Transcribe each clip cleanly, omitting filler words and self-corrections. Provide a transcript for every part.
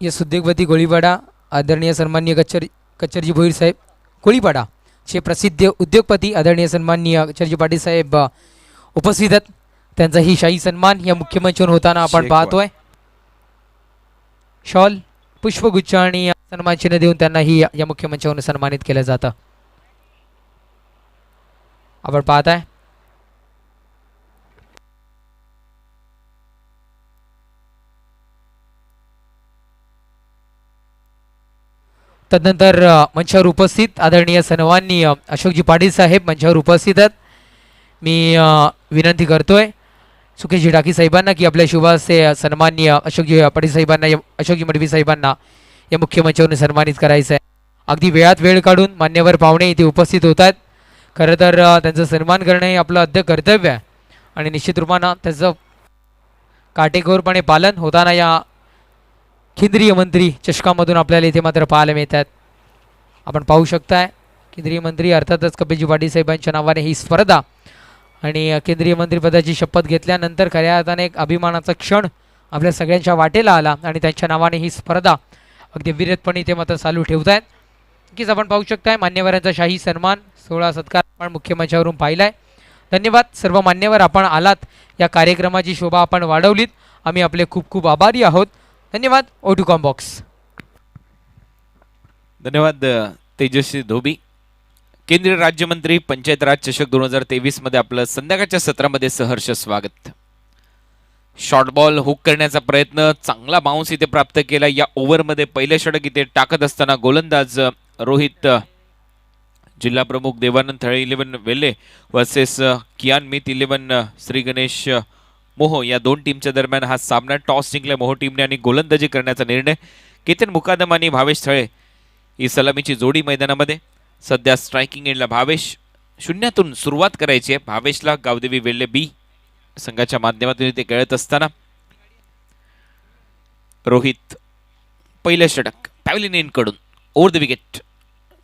Yes उद्योगपती गोळीपाडा आदरणीय सन्माननीय कच्चरजी भोईर साहेब गोळीपाडा चे प्रसिद्ध उद्योगपती आदरणीय सन्माननीय कच्चरजी पाटील साहेब उपस्थित आहेत. त्यांचा ही शाही सन्मान या मुख्य मंचावर होताना आपण पाहतोय. शॉल पुष्पगुच्छ आणि सन्मान चिन्ह देऊन त्यांना ही या मुख्य मंचावरून सन्मानित केलं जातं. आपण पाहताय तदनंतर मंचावर उपस्थित आदरणीय सन्माननीय अशोकजी पाटील साहेब मंचावर उपस्थित आहेत. मी विनंती करतोय सुकेशजी डाकी साहेबांना की आपल्या शुभासे सन्माननीय अशोकजी पाटील साहेबांना अशोकजी मडवी साहेबांना या मुख्य मंचावरून सन्मानित करायचं आहे. अगदी वेळात वेळ काढून मान्यवर पाहुणे इथे उपस्थित होत आहेत. खरं तर त्यांचा सन्मान करणं हे आपलं अद्य कर्तव्य आहे आणि निश्चित रूपानं त्याचं काटेकोरपणे पालन होताना या केंद्रीय मंत्री चषकामधून आपल्याला इथे मात्र पाहायला मिळतात. आपण पाहू शकताय केंद्रीय मंत्री अर्थातच कपिलजी पाटील साहेबांच्या नावाने ही स्पर्धा आणि केंद्रीय मंत्रिपदाची शपथ घेतल्यानंतर खऱ्या अर्थाने एक अभिमानाचा क्षण आपल्या सगळ्यांच्या वाटेला आला आणि त्यांच्या नावाने ही स्पर्धा अगदी विरतपणे इथे मात्र चालू ठेवत आहेत. नक्कीच आपण पाहू शकताय मान्यवरांचा शाही सन्मान सोहळा सत्कार आपण मुख्य मंचावरून पाहिलाय. धन्यवाद सर्व मान्यवर, आपण आलात, या कार्यक्रमाची शोभा आपण वाढवलीत. आम्ही आपले खूप खूप आभारी आहोत. धन्यवाद. ओ2 कॉम्बॉक्स. धन्यवाद तेजस्वी धोबी. केंद्रीय राज्यमंत्री पंचायत राज चषक 2023 मध्ये आपलं संध्याकाळच्या सत्रामध्ये सहर्ष स्वागत. शॉर्ट बॉल हुक करण्याचा प्रयत्न, चांगला बाउन्स इथे प्राप्त केला. या ओव्हरमध्ये पहिले षटक इथे टाकत असताना गोलंदाज रोहित, जिल्हा प्रमुख देवानंद थळे 11 वेल्ले वर्सेस कियान मित 11 श्री गणेश मोहो या दोन टीमच्या दरम्यान हा सामना. टॉस जिंकला मोहो टीमने आणि गोलंदाजी करण्याचा निर्णय. केतन मुकादम आणि भावेश थळे ही सलामीची जोडी मैदानामध्ये. सध्या स्ट्रायकिंग एंडला भावेश. शून्यातून सुरुवात करायची आहे भावेशला. गावदेवी वेल्ले बी संघाच्या माध्यमातून इथे खेळत असताना रोहित पहिलं षटक पॅव्हलियन एंड कडून ओव्हर द विकेट.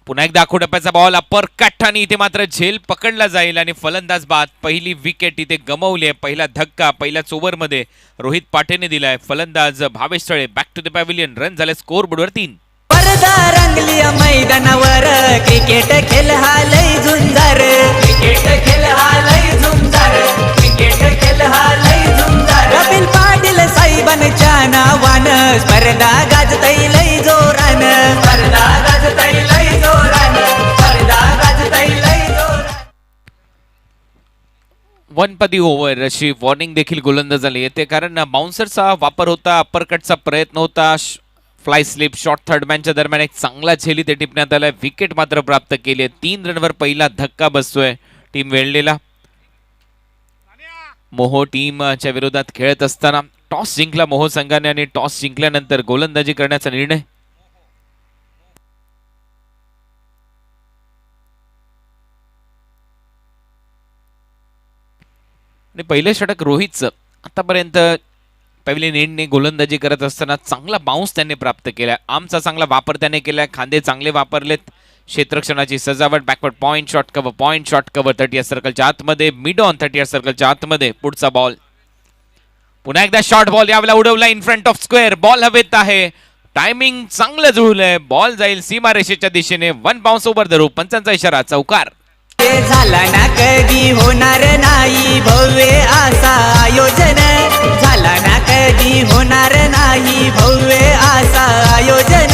पुन्हा एकदा आखोडप्याचा बॉल अपर कट आणि इथे मात्र झेल पकडला जाईल आणि फलंदाज बाद. पहिली विकेट इथे गमावली आहे. पहिला धक्का पहिल्याच ओव्हरमध्ये रोहित पाटेने दिलाय. फलंदाज Bhavesh Thale back to the pavilion. Run झाले स्कोर बोर्डवर 3. परदा रंगली मैदानावर क्रिकेट खेळ हा लय झुंजार. क्रिकेट खेळ हा लय झुंजार. क्रिकेट खेळ हा लय झुंजार. कपिल पाटील साहेबांच्या नावानं स्पर्धा गाजतय लय जोरान. स्पर्धा गाजतय लय जोरान. स्पर्धा गाजतय लय जोरान. वनपदी ओव्हर अशी वॉर्निंग देखील गोलंदाजाला येते कारण बाउन्सरचा वापर होता. अपरकटचा प्रयत्न होता. फ्लाय स्लिप शॉर्ट थर्डमॅनच्या दरम्यान एक चांगला झेली ते टिपण्यात आलाय. विकेट मात्र प्राप्त केली आहे. 3 रनवर पहिला धक्का बसतोय टीम वेळलेला. मोहो टीमच्या विरोधात खेळत असताना टॉस जिंकला मोहो संघाने आणि टॉस जिंकल्यानंतर गोलंदाजी करण्याचा निर्णय. आणि पहिलं षटक रोहितचं. आतापर्यंत पॅव्हलियन एंडने गोलंदाजी करत असताना चांगला बाउन्स त्यांनी प्राप्त केला. आर्मचा चांगला वापर त्याने केला. खांदे चांगले वापरलेत. क्षेत्ररक्षणाची सजावट. Backward point shot cover. Point shot cover 30 सर्कलच्या आतमध्ये. मिड ऑन 30 सर्कलच्या आतमध्ये. पुढचा बॉल. पुन्हा एकदा शॉर्ट बॉल यावेळेला उडवला in front of square. Ball हवेत आहे. टायमिंग चांगलं जुळलंय. बॉल जाईल सीमारेषेच्या दिशेने. 1 बाउन्स ओव्हर द रूप. पंचांचा इशारा चौकार. झाला ना कधी होणार नाही भव्य असा आयोजन. झाला ना कधी होणार नाही भव्य असा आयोजन.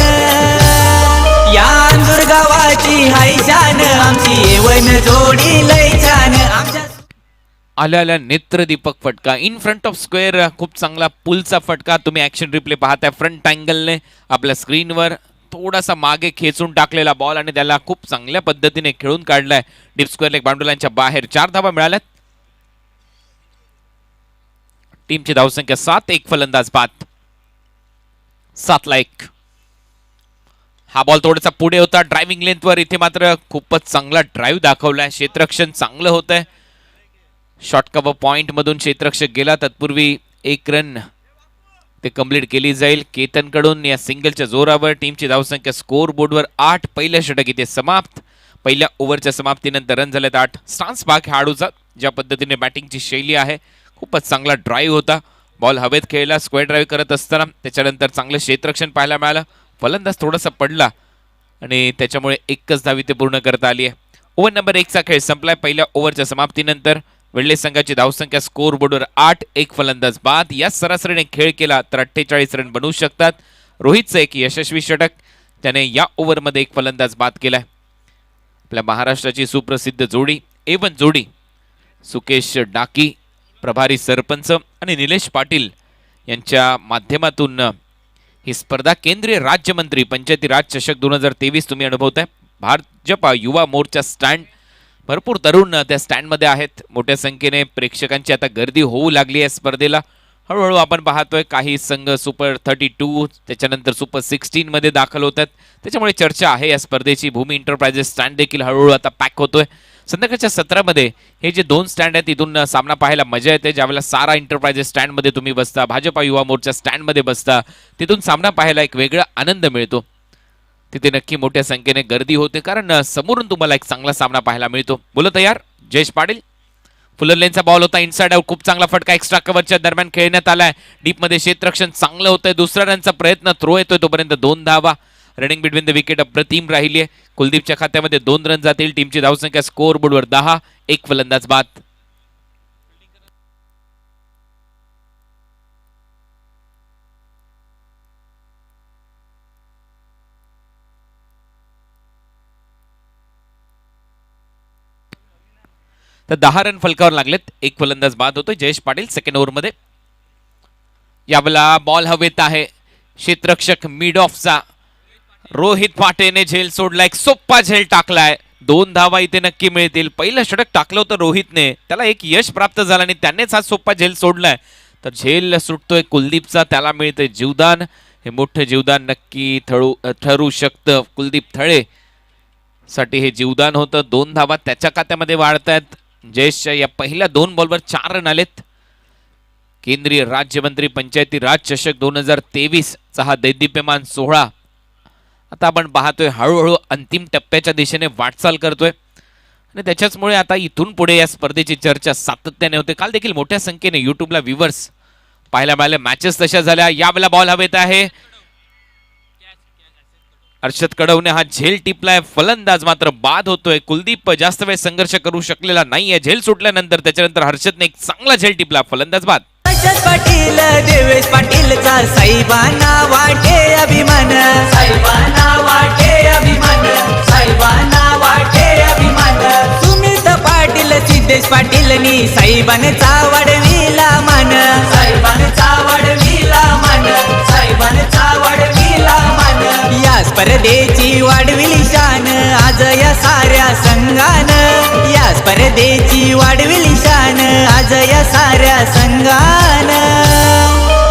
या दुर्गावाची हाय शान आमची येवन जोडी लय छान. आल्या नेत्रदीपक फटका इन फ्रंट ऑफ स्क्वेअर. खूप चांगला पुलचा फटका. तुम्ही ऍक्शन रिप्ले पाहताय फ्रंट अँगलने आपल्या स्क्रीनवर. थोडासा मागे खेचून टाकलेला बॉल आणि त्याला खूप चांगल्या पद्धतीने खेळून काढलाय. डीप स्क्वेअर लेग बाउंड्री लाईनच्या बाहेर. 4 धावा मिळाल्यात. टीमची धावसंख्या 7. एक फलंदाज बाद. 7ला 1. हा बॉल थोडासा पुढे होता ड्रायव्हिंग लेंथवर. इथे मात्र खूपच चांगला ड्राईव्ह दाखवलाय. क्षेत्ररक्षण चांगलं होतंय. शॉर्ट कव्हर पॉइंट मधून क्षेत्ररक्षक गेला. तत्पूर्वी 1 रन ते कंप्लीट केली जाईल केतनकडून. या सिंगलच्या जोरावर टीमची धावसंख्या स्कोर बोर्डवर 8. पहिलं षटक इथे समाप्त. पहिल्या ओव्हरच्या समाप्तीनंतर रन झालेत 8. स्टान्स भाग खेळाडूचा ज्या पद्धतीने बॅटिंगची शैली आहे खूपच चांगला ड्राईव्ह होता. बॉल हवेत खेळला, स्क्वेअर ड्राईव्ह करत असताना त्याच्यानंतर चांगलं क्षेत्ररक्षण पाहायला मिळालं. फलंदाज थोडासा पडला आणि त्याच्यामुळे एकच धाव इथे पूर्ण करता आली आहे. ओव्हर नंबर 1चा खेळ संपलाय. पहिल्या ओव्हरच्या समाप्तीनंतर वेल्हे संघाची धावसंख्या स्कोर बोर्डवर 8, एक फलंदाज बाद. या सरासरीने खेळ केला तर 48 रन बनवू शकतात. रोहितचं एक यशस्वी षटक, त्याने या ओव्हरमध्ये एक फलंदाज बाद केलाय. आपल्या महाराष्ट्राची सुप्रसिद्ध जोडी A1 जोडी सुकेश डाकी, प्रभारी सरपंच आणि निलेश पाटील यांच्या माध्यमातून ही स्पर्धा केंद्रीय राज्यमंत्री पंचायती राज चषक 2023 तुम्ही अनुभवताय. भाजपा युवा मोर्चा स्टँड, भरपूर तरुण त्या स्टँडमध्ये आहेत. मोठ्या संख्येने प्रेक्षकांची आता गर्दी होऊ लागली आहे स्पर्धेला. हळूहळू आपण पाहतोय काही संघ सुपर 32 त्याच्यानंतर सुपर 16 मध्ये दाखल होतात. त्याच्यामुळे चर्चा आहे या स्पर्धेची. भूमी एंटरप्राइजेस स्टँड देखील हळूहळू आता पॅक होतोय. संध्याकाळच्या सत्रामध्ये हे जे 2 स्टँड आहेत तिथून सामना पाहायला मजा येते. ज्यावेळेला सारा एंटरप्राइजेस स्टँडमध्ये तुम्ही बसता, भाजपा युवा मोर्चा स्टँडमध्ये बसता, तिथून सामना पाहायला एक वेगळा आनंद मिळतो. तिथे नक्की मोठ्या संख्येने गर्दी होते कारण समोरून तुम्हाला एक चांगला सामना पाहायला मिळतो. बोलो तयार जयेश पाटील. फुलर लेनचा बॉल होता इनसाइड आउट, खूप चांगला फटका एक्स्ट्रा कव्हरच्या दरम्यान खेळण्यात आलाय. डीपमध्ये क्षेत्ररक्षण चांगलं होतंय. दुसऱ्या रनचा प्रयत्न, थ्रो येतोय तोपर्यंत 2 धावा. रनिंग बिटवीन द विकेट अप्रतिम राहिली आहे. कुलदीपच्या खात्यामध्ये 2 रन जातील. टीमची धावसंख्या स्कोर बोर्डवर 10, एक फलंदाज बाद. तर 10 रन फलकावर लागलेत. एक फलंदाज बाद होतोय. जयेश पाटील सेकंड ओव्हरमध्ये. यावेळेला बॉल हवेत आहे. क्षेत्ररक्षक मिड ऑफचा रोहित पाटेने झेल सोडला. एक सोप्पा झेल टाकलाय. 2 धावा इथे नक्की मिळतील. पहिलं षटक टाकलं होतं रोहितने, त्याला एक यश प्राप्त झालं आणि त्यानेच हा सोप्पा झेल सोडलाय. तर झेल सुटतोय कुलदीपचा, त्याला मिळतंय जीवदान. हे मोठं जीवदान नक्की ठरू शकतं. कुलदीप थळे साठी हे जीवदान होतं. 2 धावा त्याच्या खात्यामध्ये वाढतायत. जयेशच्या या पहिल्या 2 बॉलवर 4 रन आलेत. केंद्रीय राज्यमंत्री पंचायती राज चषक 2023 चा हा दैदिप्यमान सोहळा आता आपण पाहतोय हळूहळू अंतिम टप्प्याच्या दिशेने वाटचाल करतोय आणि त्याच्याचमुळे आता इथून पुढे या स्पर्धेची चर्चा सातत्याने होते. काल देखील मोठ्या संख्येने युट्यूबला व्ह्यूवर्स पाहायला मिळाले. मॅचेस तशा झाल्या. यावेळेला बॉल हवेत आहे. अर्षद कडवने हा झेल टिपलाय. फलंदाज मात्र बाद होतोय. कुलदीप जास्त वेळ संघर्ष करू शकलेला नाहीये. झेल सुटल्यानंतर त्याच्यानंतर हर्षदने एक चांगला झेल टिपला. फलंदाज बाद. अर्षद पाटील, देवेश पाटीलचा साहेबांना वाटे अभिमान, साहेबांना वाटे अभिमान, साहेबांना वाटे अभिमान. सुमित पाटील, सिद्धेश पाटीलनी साहेबांचा वाढविला मान, साहेबांचा वाढविला मान, साहेबांचा वाढविला मान. या स्पर्धेची वाढविली शान आज या साऱ्या संघान, या स्पर्धेची वाढविली शान आज या साऱ्या संघान.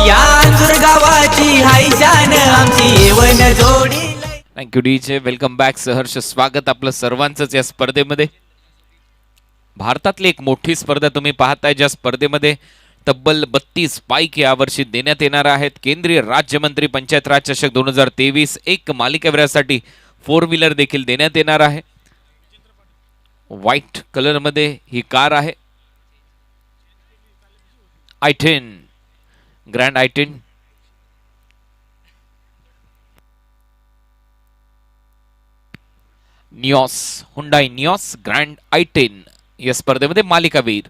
या अंजूर गावाची हाय शान आमची येवन जोडी. Thank you DJ. Welcome back. सहर्ष स्वागत आपलं सर्वांचंच या स्पर्धेमध्ये. भारतातली एक मोठी स्पर्धा तुम्ही पाहताय, ज्या स्पर्धेमध्ये तब्बल 32 बाईक यावर्षी देण्यात येणार आहेत. केंद्रीय राज्यमंत्री पंचायत राज चषक 2023 एक मालिकेवरासाठी 4 व्हीलर देखील देण्यात येणार आहे. व्हाईट कलर मध्ये ही कार आहे. i10 grand i10. Nios, Hyundai Nios grand i10 या स्पर्धेमध्ये मालिकावीर.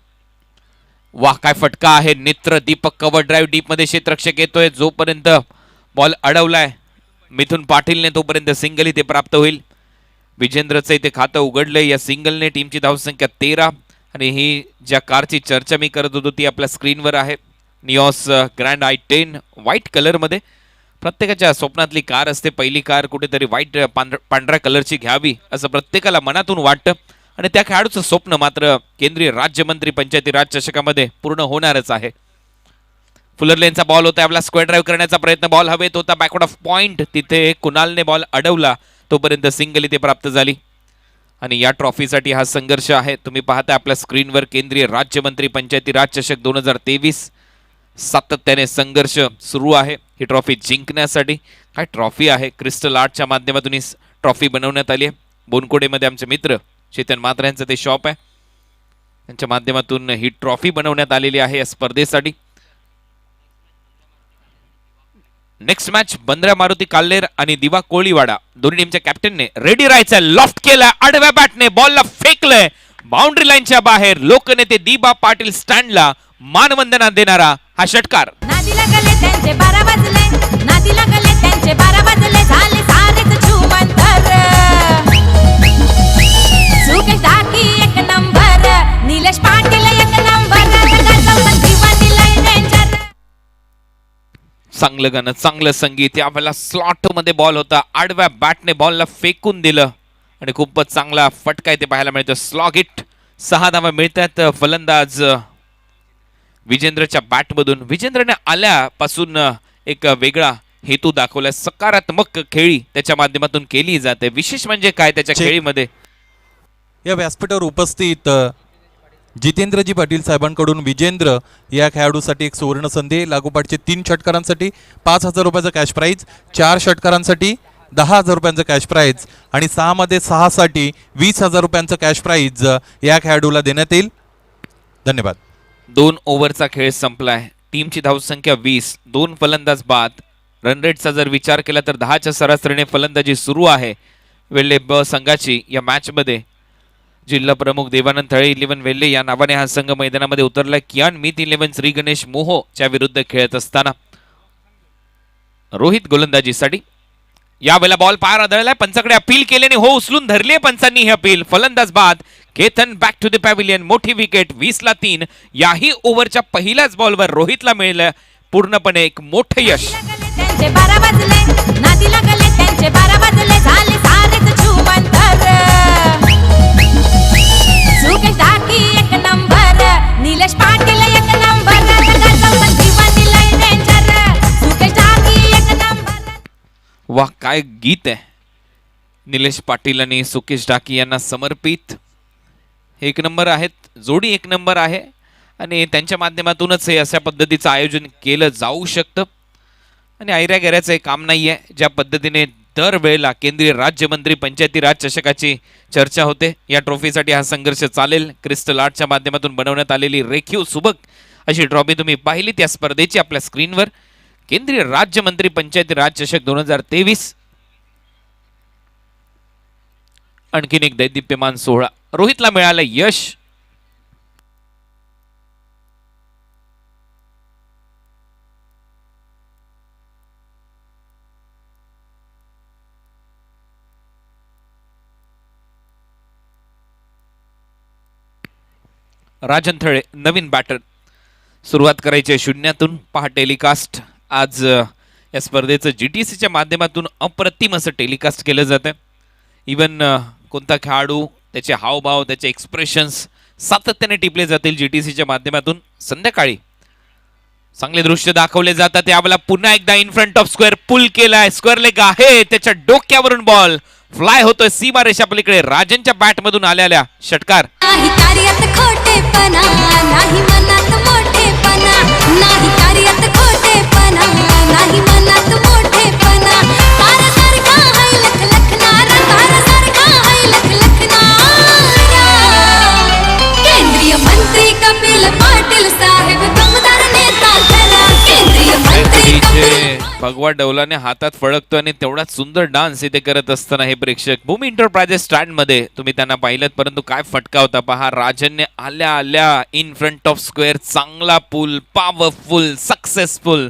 वाह काय फटका आहे. नेत्र दीपक कव्हर ड्राईव्ह डीप मध्ये क्षेत्ररक्षक येतोय. जोपर्यंत बॉल अडवलाय मिथुन पाटीलने तोपर्यंत सिंगल इथे प्राप्त होईल. विजेंद्रचं इथे खातं उघडलंय. या सिंगलने टीमची धावसंख्या 13 आणि ही ज्या कारची चर्चा मी करत होतो ती आपल्या स्क्रीनवर आहे. Nios grand i10 white colour मध्ये. प्रत्येकाच्या स्वप्नातली कार असते पहिली कार कुठेतरी व्हाईट पांढऱ्या कलरची घ्यावी असं प्रत्येकाला मनातून वाटतं आणि त्या खेळाडूचं स्वप्न मात्र केंद्रीय राज्यमंत्री पंचायती राज चषकामध्ये पूर्ण होणारच आहे. फुलर लेनचा बॉल होता. आपला स्क्वेअर ड्राईव्ह करण्याचा प्रयत्न. बॉल हवेत होता. Backward of point. तिथे कुणालने बॉल अडवला. तोपर्यंत सिंगल इथे प्राप्त झाली आणि या ट्रॉफीसाठी हा संघर्ष आहे. तुम्ही पाहता आपल्या स्क्रीनवर केंद्रीय राज्यमंत्री पंचायती राज चषक 2023 सातत्याने संघर्ष सुरू आहे ही ट्रॉफी जिंकण्यासाठी. काय ट्रॉफी आहे. क्रिस्टल आर्टच्या माध्यमातून ही ट्रॉफी बनवण्यात आली आहे. बोनकोडेमध्ये आमचे मित्र चेतन मात्रा यांचं ते शॉप आहे. त्यांच्या माध्यमातून ही ट्रॉफी बनवण्यात आलेली आहे या स्पर्धेसाठी. नेक्स्ट मॅच बंद्रा मारुती काल्लेर आणि दिवा कोळीवाडा दोन्ही टीमच्या कॅप्टनने रेडी राहायचं. लॉफ्ट केला, आडव्या बॅटने बॉलला फेकलंय बाउंड्री लाईनच्या बाहेर. लोकनेते दिबा पाटील स्टँडला मानवंदना देणारा हा षटकार. नादी लागले त्यांचे 12 वाजले, नादी लागले त्यांचे 12 वाजले, झाले सारेच झुमंतर. सुकेश ढाकी एक नंबर, निलेश पाटील एक नंबर, दिवानी लाईन डेंजर. चांगलं गाणं, चांगलं संगीत. यावेळेला स्लॉट मध्ये बॉल होता, आडव्या बॅटने बॉलला फेकून दिलं आणि खूपच चांगला फटका इथे पाहायला मिळतो. Slog hit. 6 धावा मिळतात फलंदाज विजेंद्रच्या बॅटमधून. विजेंद्रने आल्यापासून एक वेगळा हेतू दाखवला. सकारात्मक खेळी त्याच्या माध्यमातून केली जाते. विशेष म्हणजे काय त्याच्या खेळीमध्ये, या व्यासपीठावर उपस्थित जितेंद्रजी पाटील साहेबांकडून विजेंद्र या खेळाडूसाठी एक सुवर्ण संधी. लागोपाठचे 3 षटकारांसाठी 5,000 रुपयाचं कॅश प्राईज, 4 षटकारांसाठी 10,000 रुपयांचं कॅश प्राईज आणि 6 मध्ये 6 साठी 20,000 रुपयांचं कॅश प्राईज या खेळाडूला देण्यात येईल. धन्यवाद. 2 ओव्हरचा खेळ संपलाय. टीमची धावसंख्या 20, 2 फलंदाज बाद. रन रेटचा जर विचार केला तर 10च्या सरासरीने फलंदाजी सुरू आहे वेल्हे ब संघाची. या मॅच मध्ये जिल्हा प्रमुख देवानंद थळे 11 वेल्हे या नावाने हा संघ मैदानामध्ये उतरलाय. कियान मीत 11 श्री गणेश मोहो च्या विरुद्ध खेळत असताना रोहित गोलंदाजीसाठी. यावेळेला बॉल पार आदळलाय, पंचाकडे अपील केल्याने हो उचलून धरली पंचांनी ही अपील. फलंदाज बाद. Ketan back to the pavilion. मोठी विकेट. 20ला 3. याही ओव्हरच्या पहिल्याच बॉलवर रोहितला मिळलं पूर्णपणे एक मोठं यश. त्यांचे 12 वाजले, नादी लागले त्यांचे 12 वाजले, झाले सारेच झुमंतर. सुकेश ढाकी एक नंबर, निलेश पाटील एक नंबर, दिवानी लाईन डेंजर. सुकेश ढाकी एक नंबर. वाह, काय गीत आहे. निलेश पाटील आणि सुकेश ढाकी यांना समर्पित. 1 नंबर आहेत, जोडी 1 नंबर आहे आणि त्यांच्या माध्यमातूनच हे अशा पद्धतीचं आयोजन केलं जाऊ शकतं. आणि ऐऱ्या गैऱ्याचं काम नाही आहे. ज्या पद्धतीने दरवेळेला केंद्रीय राज्यमंत्री पंचायती राज चषकाची चर्चा होते, या ट्रॉफीसाठी हा संघर्ष चालेल. क्रिस्टल आर्टच्या माध्यमातून बनवण्यात आलेली रेखीव सुबक अशी ट्रॉफी तुम्ही पाहिलीत या स्पर्धेची आपल्या स्क्रीनवर. केंद्रीय राज्यमंत्री पंचायती राज चषक 2023. आणखीन एक दैदिप्यमान सोहळा. रोहितला मिळालं यश. राजन थळे नवीन बॅटर. सुरुवात करायची शून्यातून. पहा टेलिकास्ट. आज या स्पर्धेचं GTCच्या माध्यमातून अप्रतिम असं टेलिकास्ट केलं जातं. इवन कोणता खेळाडू, त्याचे हावभाव, त्याचे एक्सप्रेशन्स सातत्याने टिपले जातील GTCच्या माध्यमातून. संध्याकाळी चांगले दृश्य दाखवले जातात. यावेळेला पुन्हा एकदा इन फ्रंट ऑफ स्क्वेअर पुल केलाय. स्क्वेअर लेग आहे, त्याच्या डोक्यावरून बॉल फ्लाय होतोय सीमा रेषा पलीकडे. राजनच्या बॅटमधून आलेल्या षटकार. नाही कार्यात खोटेपणा, नाही मनात मोठेपणा, नाही कार्यात खोटेपणा, नाही मनात मोठेपणा. तारासारखा आहे लखलखणारा, तारासारखा आहे लखलखणारा. केंद्रीय मंत्री कपिल पाटील साहेब दमदार नेता खरा. केंद्रीय मंत्री कपिल भगवा डौलाने हातात फळकतो आणि तेवढाच सुंदर डान्स इथे करत असताना हे प्रेक्षक भूमी एंटरप्राइजेस स्टँड मध्ये तुम्ही त्यांना पाहिलं, परंतु काय फटका होता पहा. राजनने आल्या आल्या इन फ्रंट ऑफ स्क्वेअर चांगला पूल, पॉवरफुल, सक्सेसफुल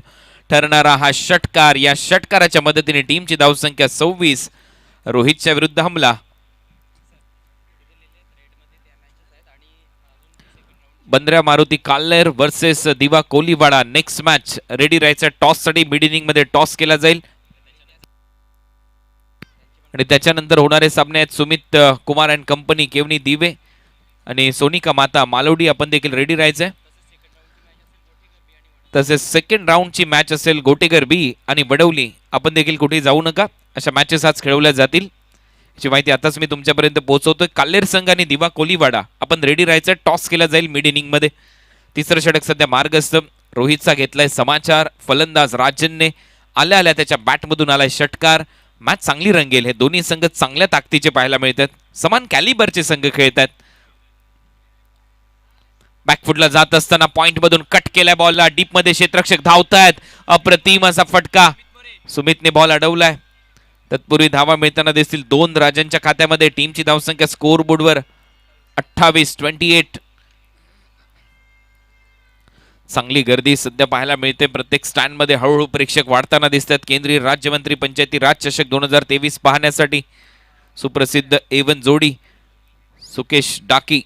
ठरणारा हा षटकार. या षटकाराच्या मदतीने टीमची धावसंख्या 26. रोहितच्या विरुद्ध हमला. बंद्रा मारुती काल्लेर versus Diva Koliwada. Next match ready राहायचं. टॉस साठी मिड इनिंग मध्ये टॉस केला जाईल आणि त्याच्यानंतर होणारे सामने आहेत सुमित कुमार अँड कंपनी केवनी दिवे आणि सोनिका माता मालवडी. आपण देखील रेडी राहायचंय. तसेच सेकंड राऊंडची मॅच असेल गोटेगर बी आणि वडवली. आपण देखील कुठेही जाऊ नका, अशा मॅचेस आज खेळवल्या जातील. याची माहिती आताच मी तुमच्यापर्यंत पोहोचवतोय. काल्लेर संघ आणि दिवा कोलीवाडा आपण रेडी राहायचं. टॉस केला जाईल मिड इनिंग मध्ये. तिसरं षटक सध्या मार्गस्थ. रोहितचा घेतलाय समाचार. फलंदाज राजनने आल्या आल्या त्याच्या बॅटमधून आलाय षटकार. मॅच चांगली रंगेल. हे दोन्ही संघ चांगल्या ताकदीचे पाहायला मिळतात. समान कॅलिबरचे संघ खेळतात. बॅकफुटला जात असताना पॉइंट मधून कट केल्या बॉलला. डीप मध्ये क्षेत्ररक्षक धावतायत. अप्रतिम असा फटका. सुमितने बॉल अडवलाय. तत्पूर्वी धावा मिळताना दिसतील 2 राजांच्या खात्यामध्ये. टीमची धावसंख्या स्कोर बोर्डवर 28-28. चांगली गर्दी सध्या पाहायला मिळते. प्रत्येक स्टँड मध्ये हळूहळू प्रेक्षक वाढताना दिसतात. केंद्रीय राज्यमंत्री पंचायती राज चषक 2023 पाहण्यासाठी सुप्रसिद्ध एवन जोडी सुकेश डाकी,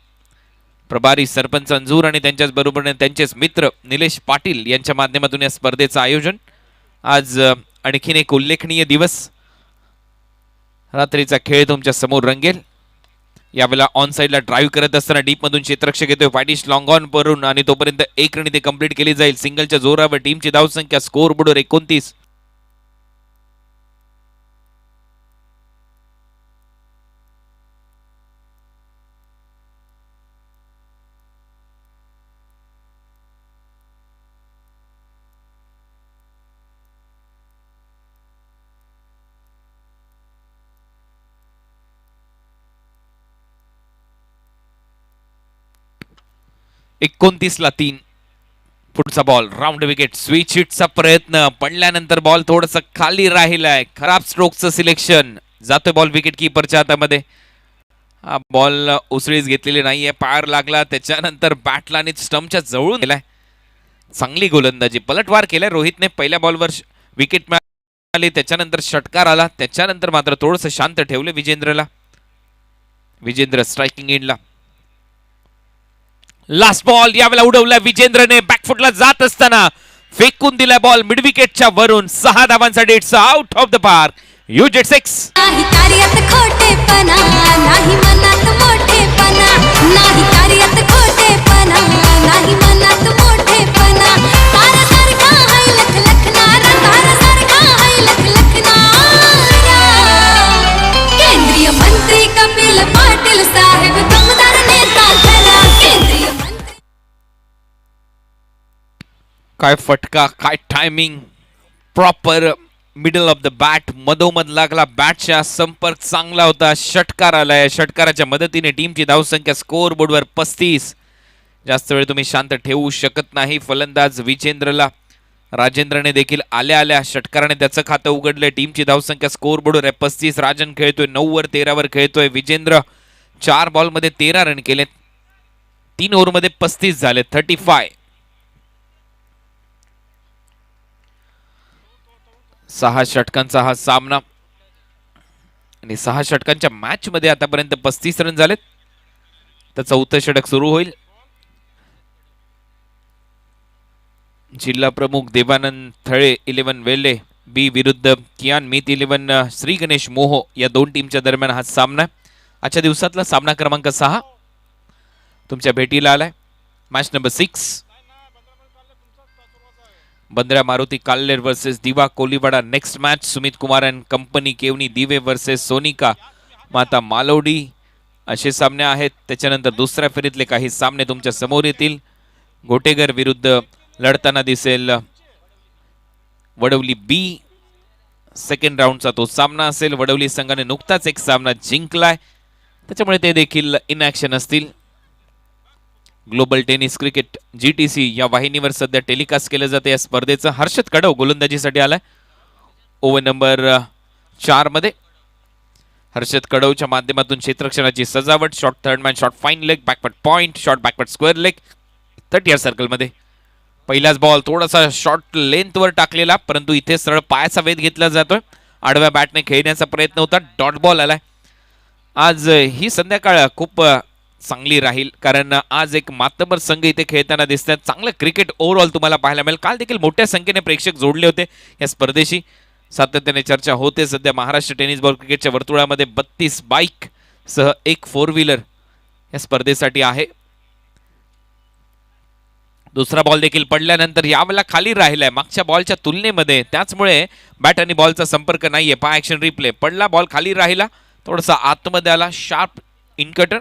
प्रभारी सरपंच अंजूर आणि त्यांच्याच बरोबरीने त्यांचेच मित्र निलेश पाटील यांच्या माध्यमातून या स्पर्धेचं आयोजन. आज आणखीन एक उल्लेखनीय दिवस. रात्रीचा खेळ तुमच्या समोर रंगेल. यावेळेला ऑन साइडला ड्राईव्ह करत असताना डीप मधून क्षेत्ररक्षक येतोय वायडिश लॉंग ऑन वरून आणि तोपर्यंत 1 रन ते कंप्लीट केली जाईल. सिंगलच्या जोरावर टीमची धावसंख्या स्कोर बोर्डवर 29. ला 3. पुढचा बॉल राऊंड विकेट. स्विच हिटचा प्रयत्न पडल्यानंतर बॉल थोडस खाली राहिलाय. खराब स्ट्रोकचं सिलेक्शन. जातोय बॉल विकेट कीपरच्या हातामध्ये. हा बॉल उसळीच घेतलेली नाहीये. पार लागला त्याच्यानंतर बॅटला आणि स्टंपच्या जवळून गेलाय. चांगली गोलंदाजी पलटवार केलाय रोहितने. पहिल्या बॉलवर विकेट मिळाली, त्याच्यानंतर षटकार आला, त्याच्यानंतर मात्र थोडस शांत ठेवले विजेंद्रला. विजेंद्र स्ट्रायकिंग एंडला. लास्ट बॉल यावेळेला उडवला विजेंद्रने. बॅकफुटला जात असताना फेकून दिला बॉल मिड विकेटच्या वरून. 6 धावांसाठी it's out of the park. युजेट 6. नाही कार्यात खोटेपणा, नाही मनात मोठेपणा, नाही कार्यात खोटेपणा, नाही मनात मोठेपणा. तारासारखा हाय लखलखणारा, तारासारखा हाय लखलखणारा. केंद्रीय मंत्री कपिल पाटील साहेब दमदार नेता खरा. केंद्रीय मंत्री. काय फटका, काय timing. Proper middle of the bat, मधोमध लागला. बॅटच्या संपर्क चांगला होता. षटकार आलाय. षटकाराच्या मदतीने टीमची धावसंख्या स्कोर बोर्डवर 35. जास्त वेळ तुम्ही शांत ठेवू शकत नाही फलंदाज विजेंद्रला. राजेंद्रने देखील आल्या आल्या षटकाराने त्याचं खातं उघडलंय. टीमची धावसंख्या स्कोर बोर्डवर 35. राजन खेळतोय 9 वर 13 वर खेळतोय. विजेंद्र 4 बॉलमध्ये 13 रन केलेत. 3 ओव्हरमध्ये 35 झाले. 35. 6 षटकांचा हा सामना आणि 6 षटकांच्या मॅच मध्ये आतापर्यंत 35 रन झालेत. तर 4थं षटक सुरू होईल. जिल्हा प्रमुख देवानंद थळे 11 वेल्ले बी विरुद्ध कियान मीत 11 श्री गणेश मोहो या 2 टीमच्या दरम्यान हा सामना. आजच्या दिवसातला सामना क्रमांक 6 तुमच्या भेटीला आलाय. Match number 6. बंद्रा मारुती काल्लेर versus Diva Koliwada. Next match Sumit Kumar and company Kevni Dive versus Sonika माता मालोडी असे सामने आहेत. त्याच्यानंतर दुसऱ्या फेरीतले काही सामने तुमच्या समोर येतील. गोटेगर विरुद्ध लढताना दिसेल वडवली बी. सेकंड राऊंडचा तो सामना असेल. वडवली संघाने नुकताच एक सामना जिंकलाय, त्याच्यामुळे ते देखील इन ऍक्शन असतील. ग्लोबल टेनिस क्रिकेट GTC या वाहिनीवर सध्या टेलिकास्ट केलं जाते या स्पर्धेचं. हर्षद कडव गोलंदाजीसाठी आलाय ओव्हर नंबर 4 मध्ये. हर्षद कडवच्या माध्यमातून क्षेत्ररक्षणाची सजावट. Short third man, short fine leg, backward point, short backward square leg, 30 yard circle मध्ये. पहिलाच बॉल थोडासा शॉर्ट लेंथ वर टाकलेला, परंतु इथे सरळ पायाचा वेध घेतला जातोय. आडव्या बॅटने खेळण्याचा प्रयत्न होता. डॉट बॉल आलाय. आज ही संध्याकाळ खूप चांगली राहील, कारण आज एक मातबर संघ इथे खेळताना दिसतात. चांगलं क्रिकेट ओव्हरऑल तुम्हाला पाहायला मिळेल. काल देखील मोठ्या संख्येने प्रेक्षक जोडले होते या स्पर्धेशी. सातत्याने चर्चा होते सध्या महाराष्ट्र टेनिस बॉल क्रिकेटच्या वर्तुळामध्ये. 32 बाईक सह 1 4 व्हीलर या स्पर्धेसाठी आहे. दुसरा बॉल देखील पडल्यानंतर यावेळेला खाली राहिलाय मागच्या बॉलच्या तुलनेमध्ये, त्याचमुळे बॅट आणि बॉलचा संपर्क नाहीये. पहा ऍक्शन रिप्ले. पडला बॉल, खाली राहिला, थोडासा आतमध्ये आला, शार्प इनकटर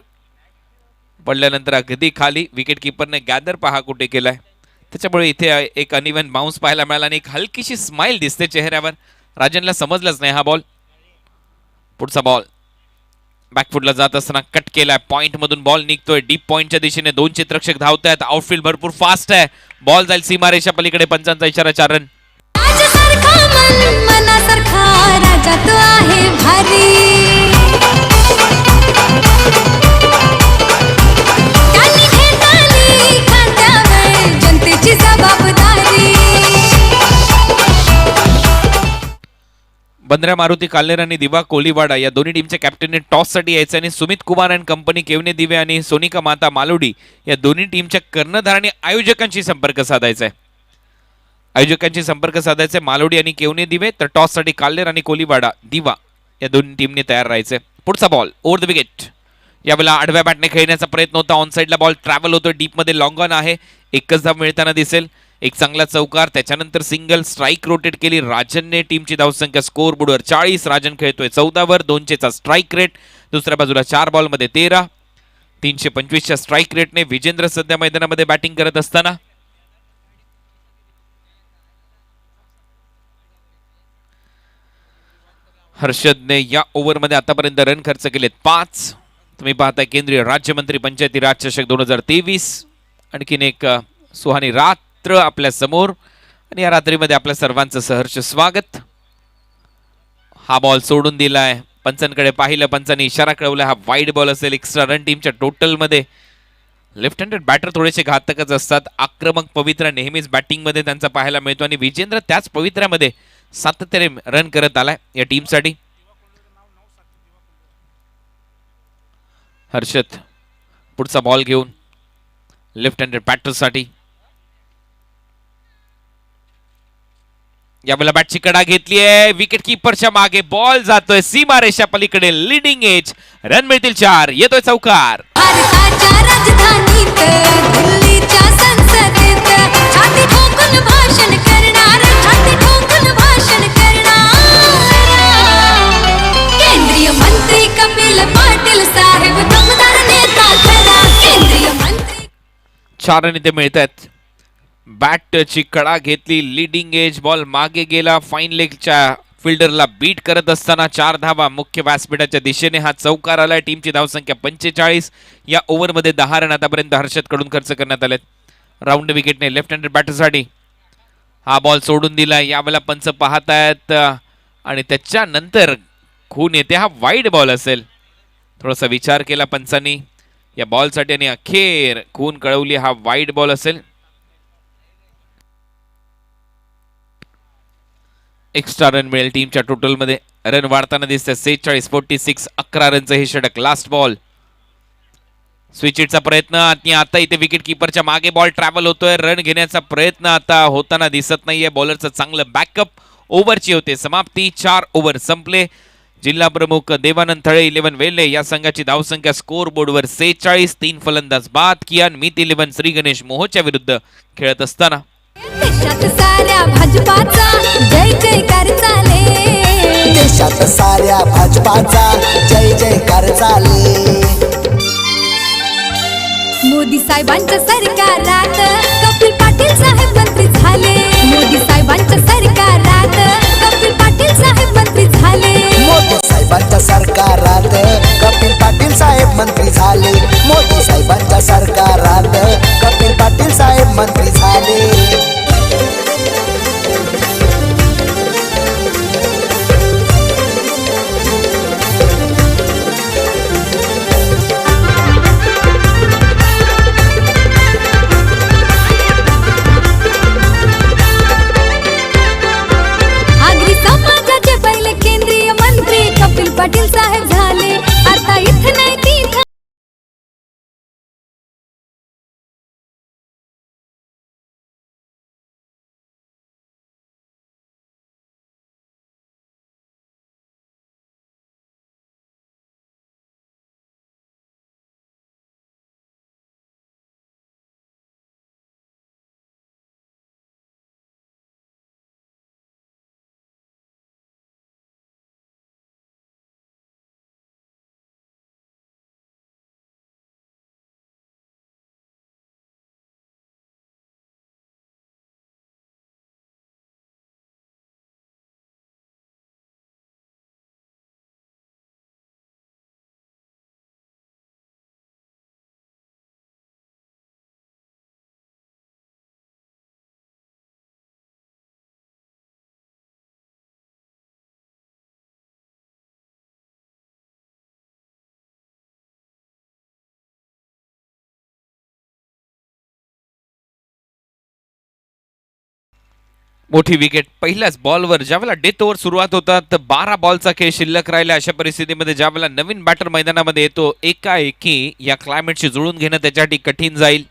पडल्यानंतर अगदी खाली. विकेट कीपरने गॅदर पहा कुठे केलाय, त्याच्यामुळे इथे एक अनइव्हन बाउन्स पाहायला मिळाला आणि एक हलकीशी स्माइल दिसते चेहऱ्यावर. राजनला समजलंच नाही हा बॉल. पुढचा बॉल बॅकफुटला जात असताना कट केलाय. पॉइंट मधून बॉल निघतोय डीप पॉइंटच्या दिशेने. 2 क्षेत्ररक्षक धावतायत. आउटफील्ड भरपूर फास्ट आहे. बॉल जाईल सीमारेषा पलीकडे. पंचांचा इशारा. 4 रन. राजा तो आहे भारी. त्यांनी घेतली खांद्यावर जनतेची जबाबदारी. बंद्रा मारुती काल्हेर आणि दिवा कोलीवाडा या दोन्ही टीमच्या कॅप्टनने टॉससाठी यायचं आणि सुमित कुमार अँड कंपनी केवने दिवे आणि सोनिका माता मालोडी या दोन्ही टीमच्या कर्णधार आणि आयोजकांशी संपर्क साधायचा आहे. आयोजकांशी संपर्क साधायचे मालोडी आणि केवने दिवे, तर टॉससाठी काल्हेर आणि कोलीवाडा दिवा या दोन्ही टीमने तयार राहायचे. पुढचा बॉल ओव्हर द विकेट. यावेळेला आडव्या बॅटने खेळण्याचा प्रयत्न होता. ऑन साईडला बॉल ट्रॅव्हल होतो, डीपमध्ये लॉंग ऑन आहे. एकच धाव मिळताना दिसेल. एक चांगला चौकार, त्याच्यानंतर सिंगल, स्ट्राईक रोटेट केली राजनने. टीमची धावसंख्या स्कोर बोर्डवर 40. राजन खेळतोय 14वर, 200चा स्ट्राईक रेट. दुसऱ्या बाजूला 4 बॉलमध्ये 13. 325च्या स्ट्राईक रेटने विजेंद्र सध्या मैदानामध्ये बॅटिंग करत असताना हर्षदने या ओव्हरमध्ये आतापर्यंत रन खर्च केलेत 5. तुम्ही पाहताय केंद्रीय राज्यमंत्री पंचायती राज चषक 2023. आणखीन एक सुहानी रात्र आपल्या समोर आणि या रात्रीमध्ये आपल्या सर्वांचं सहर्ष स्वागत. हा बॉल सोडून दिलाय, पंचांकडे पाहिलं, पंचांनी इशारा कळवला हा वाईड बॉल असेल. एक्स्ट्रा रन टीमच्या टोटलमध्ये. लेफ्ट हँडेड बॅटर थोडेसे घातकच असतात. आक्रमक पवित्रा नेहमीच बॅटिंगमध्ये त्यांचा पाहायला मिळतो आणि विजेंद्र त्याच पवित्र्यामध्ये सातत्याने रन करत आलाय या टीमसाठी. हर्षद पुढचा बॉल घेऊन लेफ्ट हँडेड बॅटरसाठी. यावेळेला बॅटची कडा घेतली आहे. विकेट किपरच्या मागे बॉल जातोय सीमारेषा पलीकडे. लिडिंग एज, रन मिळतील 4. येतोय चौकार. भारताच्या राजधानीत दिल्लीच्या संसदेत छाती ठोकून भाषण करणार, छाती ठोकून भाषण करणार. केंद्रीय मंत्री कपिल पाटील साहेब दमदार नेता खरा. केंद्रीय मंत्री 4 रन इथे मिळत आहेत. बॅटची कडा घेतली, लिडिंग एज, बॉल मागे गेला. फाईन लेगच्या फिल्डरला बीट करत असताना 4 धावा मुख्य व्यासपीठाच्या दिशेने. हा चौकार आलाय. टीमची धावसंख्या 45. या ओव्हरमध्ये 10 रन आतापर्यंत हर्षद कडून खर्च करण्यात आलेत. राऊंड विकेटने लेफ्ट हँडेड बॅटरसाठी हा बॉल सोडून दिला. यावेळेला पंच पाहतायत आणि त्याच्यानंतर खून येते. हा वाईड बॉल असेल. थोडासा विचार केला पंचांनी या बॉलसाठी आणि अखेर खून कळवली. हा वाईड बॉल असेल. एक्स्ट्रा रन मिळेल टीमच्या टोटलमध्ये. रन वाढताना दिसतंय 46-46. 11 रनचं हे षटक. Last ball. स्विच हिटचा प्रयत्न आणि आता इथे विकेट किपरच्या मागे बॉल ट्रॅव्हल होतोय. रन घेण्याचा प्रयत्न आता होताना दिसत नाहीये. बॉलरचं चांगलं बॅकअप. ओव्हरची होते समाप्ती. 4 ओव्हर संपले. जिल्हा प्रमुख देवानंद थळे 11 वेल्हे या संघाची धावसंख्या स्कोर बोर्डवर 46. 3 फलंदाज बाद. कियान मीत 11 श्री गणेश मोहोच्या विरुद्ध खेळत असताना देशात साऱ्या भाजपाचा जय जयकार चाले. देशात साऱ्या भाजपाचा जय जयकार चाले. मोदी साहेबांच्या सरकारात कपिल पाटील साहेब मंत्री झाले. मोदी साहेबांच्या सरकारात कपिल पाटील साहेब मंत्री झाले. मोदी साहेबांच्या सरकारात कपिल पाटील साहेब मंत्री झाले. मोदी साहेबांच्या सरकारात कपिल पाटील साहेब मंत्री झाले. आगरी समाजाचे पहिले केंद्रीय मंत्री कपिल पाटील साहेब झाले. मोठी विकेट पहिल्याच बॉलवर. ज्यावेळेला डेथ ओव्हर सुरुवात होतात 12 बॉलचा खेळ शिल्लक राहिला. अशा परिस्थितीमध्ये ज्यावेळेला नवीन बॅटर मैदानामध्ये येतो एकाएकी या क्लायमेटशी जुळून घेणं त्याच्यासाठी कठीण जाईल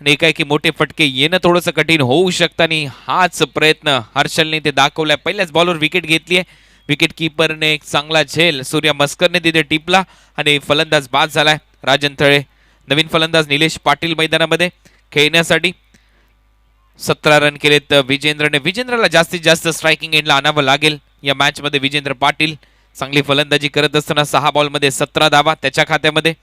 आणि एकाएकी मोठे फटके येणं थोडंसं कठीण होऊ शकतं आणि हाच प्रयत्न हर्षलने ते दाखवलाय. पहिल्याच बॉलवर विकेट घेतली आहे. विकेट किपरने एक चांगला झेल सूर्या मस्करने तिथे टिपला आणि फलंदाज बाद झालाय राजन थळे. नवीन फलंदाज निलेश पाटील मैदानामध्ये खेळण्यासाठी. 17 रन केलेत विजेंद्रने. विजेंद्रला जास्तीत जास्त स्ट्रायकिंग एंडला आणावं लागेल या मॅच मध्ये. विजेंद्र पाटील चांगली फलंदाजी करत असताना 6 बॉलमध्ये 17 धावा त्याच्या खात्यामध्ये.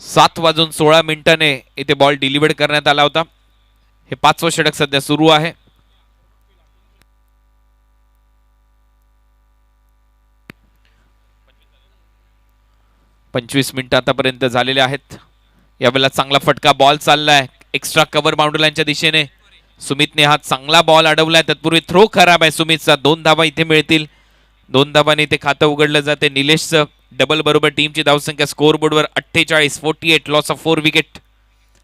7:16 इथे बॉल डिलिव्हर्ड करण्यात आला होता. हे 5वं षटक सध्या सुरू आहे. पंचवीस मिनिटं आतापर्यंत झालेले आहेत. यावेळेला चांगला फटका बॉल चाललाय एक्स्ट्रा कव्हर बाउंड्रीलाईनच्या दिशेने. सुमितने हा चांगला बॉल अडवलाय. तत्पूर्वी थ्रो खराब आहे सुमितचा. 2 धावा इथे मिळतील. 2 धावांनी ते खातं उघडलं जाते. निलेशचं डबल बरोबर टीमची धावसंख्या स्कोअर बोर्डवर 48 48 लॉस ऑफ 4 विकेट.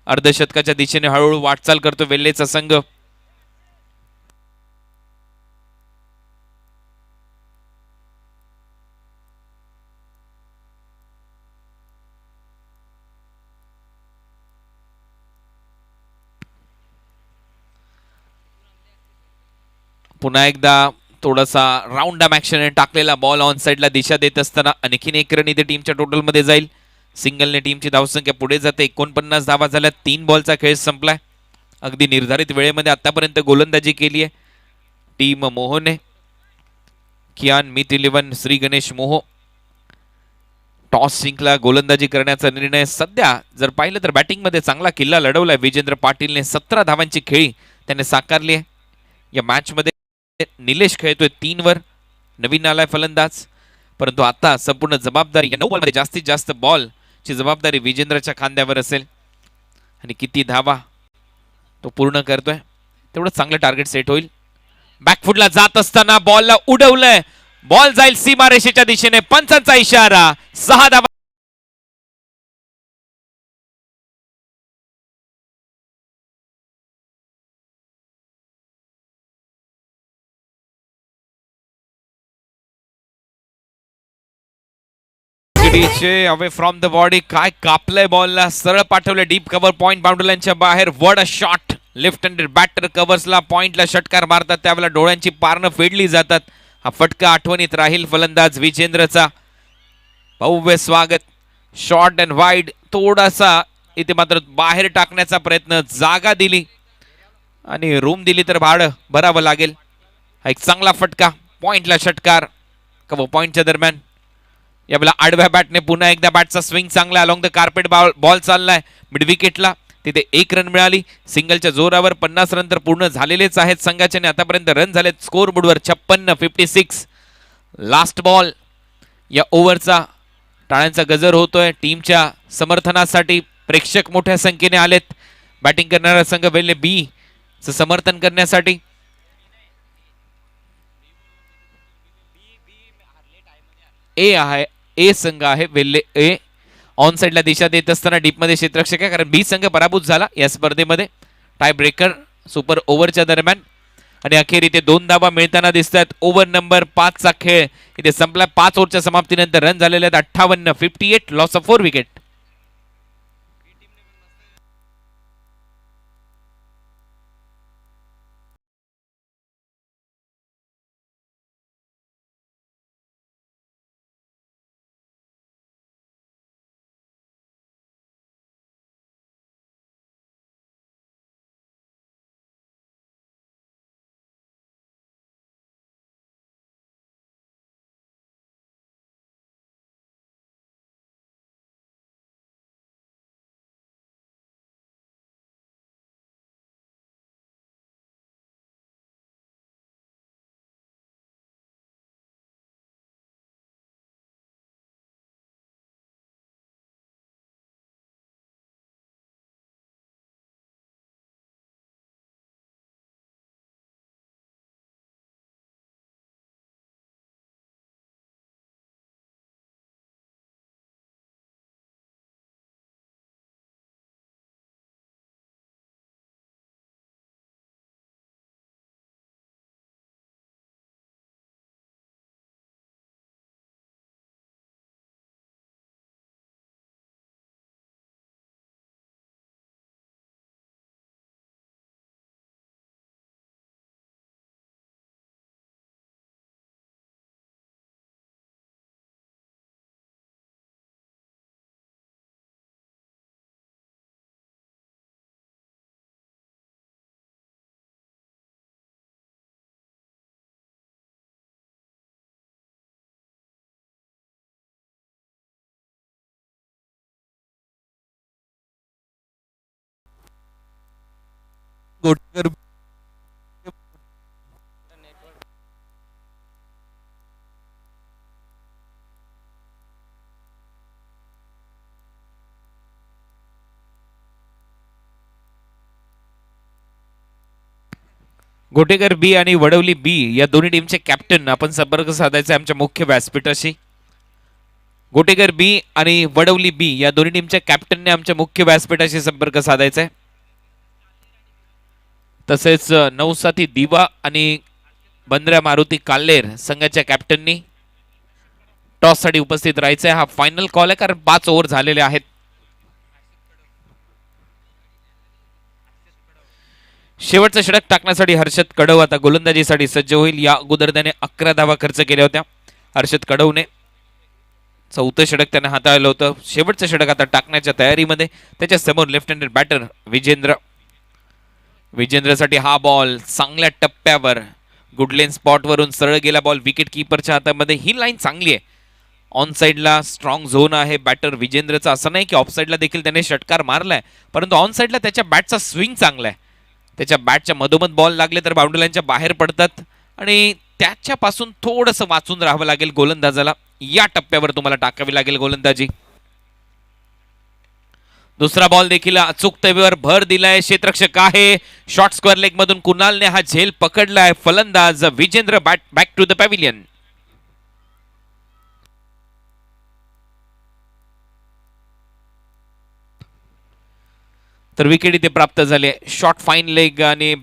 अर्धशतकाच्या दिशेने हळूहळू वाटचाल करतो वेल्हेचा संघ. पुन्हा एकदा थोडासा राऊंड डाम ऍक्शन टाकलेला बॉल ऑन साइडला दिशा देत असताना आणखीन 1 रन इथे टीमच्या टोटलमध्ये जाईल. सिंगलने टीमची धावसंख्या पुढे जाते. 49 धावा झाल्या. 3 बॉलचा खेळ संपलाय. अगदी निर्धारित वेळेमध्ये आतापर्यंत गोलंदाजी केली आहे टीम मोहने. कियान मित 11 श्री गणेश मोहो. टॉस जिंकला. गोलंदाजी करण्याचा निर्णय. सध्या जर पाहिलं तर बॅटिंगमध्ये चांगला किल्ला लढवलाय विजेंद्र पाटीलने. 17 धावांची खेळी त्याने साकारली आहे या मॅच मध्ये. निलेश खेळतोय 3 वर. नवीन आलाय फलंदाज. परंतु आता संपूर्ण जबाबदारी या 9 बॉलमध्ये जास्तीत जास्त बॉल ची जबाबदारी विजेंद्रच्या खांद्यावर असेल आणि किती धावा तो पूर्ण करतोय तेवढं चांगलं टार्गेट सेट होईल. बॅकफुटला जात असताना बॉलला उडवलंय. बॉल जाईल सीमारेषेच्या दिशेने. पंचांचा इशारा. 6 धावा अवे फ्रॉम द बॉडी. काय कापलंय बॉलला. सरळ पाठवलं डीप कव्हर पॉइंट बाउंड्रीलाईनच्या बाहेर. What a shot. Left handed batter कव्हर्सला पॉइंटला षटकार मारतात त्यावेळेला डोळ्यांची पारणं फेडली जातात. हा फटका आठवणीत राहील फलंदाज विजेंद्रचा. भव्य स्वागत. Short and wide. थोडासा इथे मात्र बाहेर टाकण्याचा प्रयत्न. जागा दिली आणि रूम दिली तर भाडं भरावं लागेल. हा एक चांगला फटका. पॉइंटला षटकार कव्हर पॉइंटच्या दरम्यान. यावेळेला आडव्या बॅटने पुन्हा एकदा बॅटचा स्विंग चांगला. अलॉंग द कार्पेट बॉल चाललाय मिड विकेटला. तिथे 1 रन मिळाली. सिंगलच्या जोरावर 50 रन तर पूर्ण झालेलेच आहेत संघाचे. आतापर्यंत रन झालेत स्कोर बोर्डवर 56 56. लास्ट बॉल या ओव्हरचा. टाळ्यांचा गजर होतोय टीमच्या समर्थनासाठी. प्रेक्षक मोठ्या संख्येने आलेत बॅटिंग करणारा संघ वेल्हे बी चं समर्थन करण्यासाठी. ए संघ आहे वेल्हे ए. ऑन साइडला दिशा देत असताना डीप मध्ये क्षेत्ररक्षक आहे कारण बी संघ पराभूत झाला या स्पर्धेमध्ये टाय ब्रेकर सुपर ओव्हरच्या दरम्यान. आणि अखेर इथे 2 धावा मिळताना दिसतात. ओव्हर नंबर 5 चा खेळ इथे संपला. 5 ओव्हरच्या समाप्तीनंतर रन झालेले आहेत 58 58 loss of 4 wicket. Gotekar Gotekar B आणि वडवली बी या दोन्ही टीमचे कॅप्टन आपण संपर्क साधायचा आमच्या मुख्य व्यासपीठाशी. गोटेकर बी आणि वडवली बी या दोन्ही टीमच्या कॅप्टनने आमच्या मुख्य व्यासपीठाशी संपर्क साधायचा आहे. तसेच नवसाथी दिवा आणि बंद्रा मारुती काल्लेर संघाच्या कॅप्टननी टॉस साठी उपस्थित राहायचं आहे. हा फायनल कॉल आहे कारण 5 ओव्हर झालेले आहेत. शेवटचं षटक टाकण्यासाठी हर्षद कडव आता गोलंदाजीसाठी सज्ज होईल. या अगोदर त्याने 11 धावा खर्च केल्या होत्या. हर्षद कडवने 4थं षटक त्याने हाताळलं होतं. शेवटचं षटक आता टाकण्याच्या तयारीमध्ये. त्याच्या समोर लेफ्ट हँडेड बॅटर विजेंद्रसाठी हा बॉल चांगल्या टप्प्यावर गुडलेन स्पॉटवरून सरळ गेला बॉल विकेट कीपरच्या हातामध्ये. ही लाईन चांगली आहे. ऑन साईडला स्ट्रॉंग झोन आहे बॅटर विजेंद्रचा. असं नाही की ऑफ साईडला देखील त्याने षटकार मारलाय, परंतु ऑन साईडला त्याच्या बॅटचा स्विंग चांगला आहे. त्याच्या बॅटच्या मधोमध बॉल लागले तर बाउंड्री लाईनच्या बाहेर पडतात आणि त्याच्यापासून थोडंसं वाचून राहावं लागेल गोलंदाजाला. या टप्प्यावर तुम्हाला टाकावी लागेल गोलंदाजी. दुसरा बॉल देखील अचूक तव्यावर भर दिलाय. क्षेत्ररक्षक आहे. शॉर्ट स्क्वेअर लेग मधून कुणालने हा झेल पकडलाय. फलंदाज Vijendra back to the pavilion. तर विकेट इथे प्राप्त झाले. शॉर्ट फाईन लेग आणि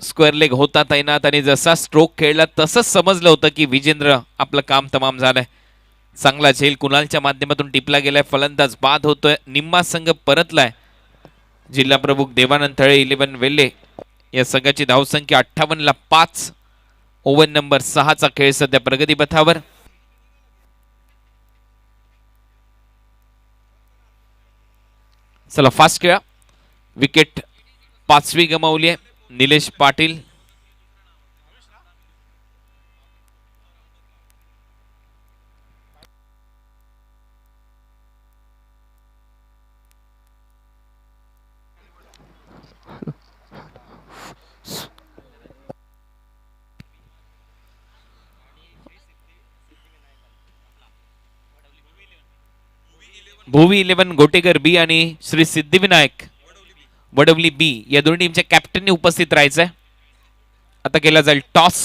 स्क्वेअर लेग होता तैनात आणि जसा स्ट्रोक खेळला तसंच समजलं होतं की विजेंद्र आपलं काम तमाम झालंय. चांगला झेल कुणालच्या माध्यमातून टिपला गेलाय. फलंदाज बाद होतोय. निम्मा संघ परतलाय. जिल्हा प्रमुख देवानंद थळे 11 वेल्ले या संघाची धावसंख्या 58 5. ओव्हर नंबर 6चा खेळ सध्या प्रगतीपथावर. चला फास्ट खेळा. विकेट 5वी गमावली आहे. निलेश पाटील 11 गोटेकर बी आणि श्री सिद्धिविनायक वडवली बी या दोन्ही टीमच्या कॅप्टननी उपस्थित राहायचंय. आता केला जाईल टॉस.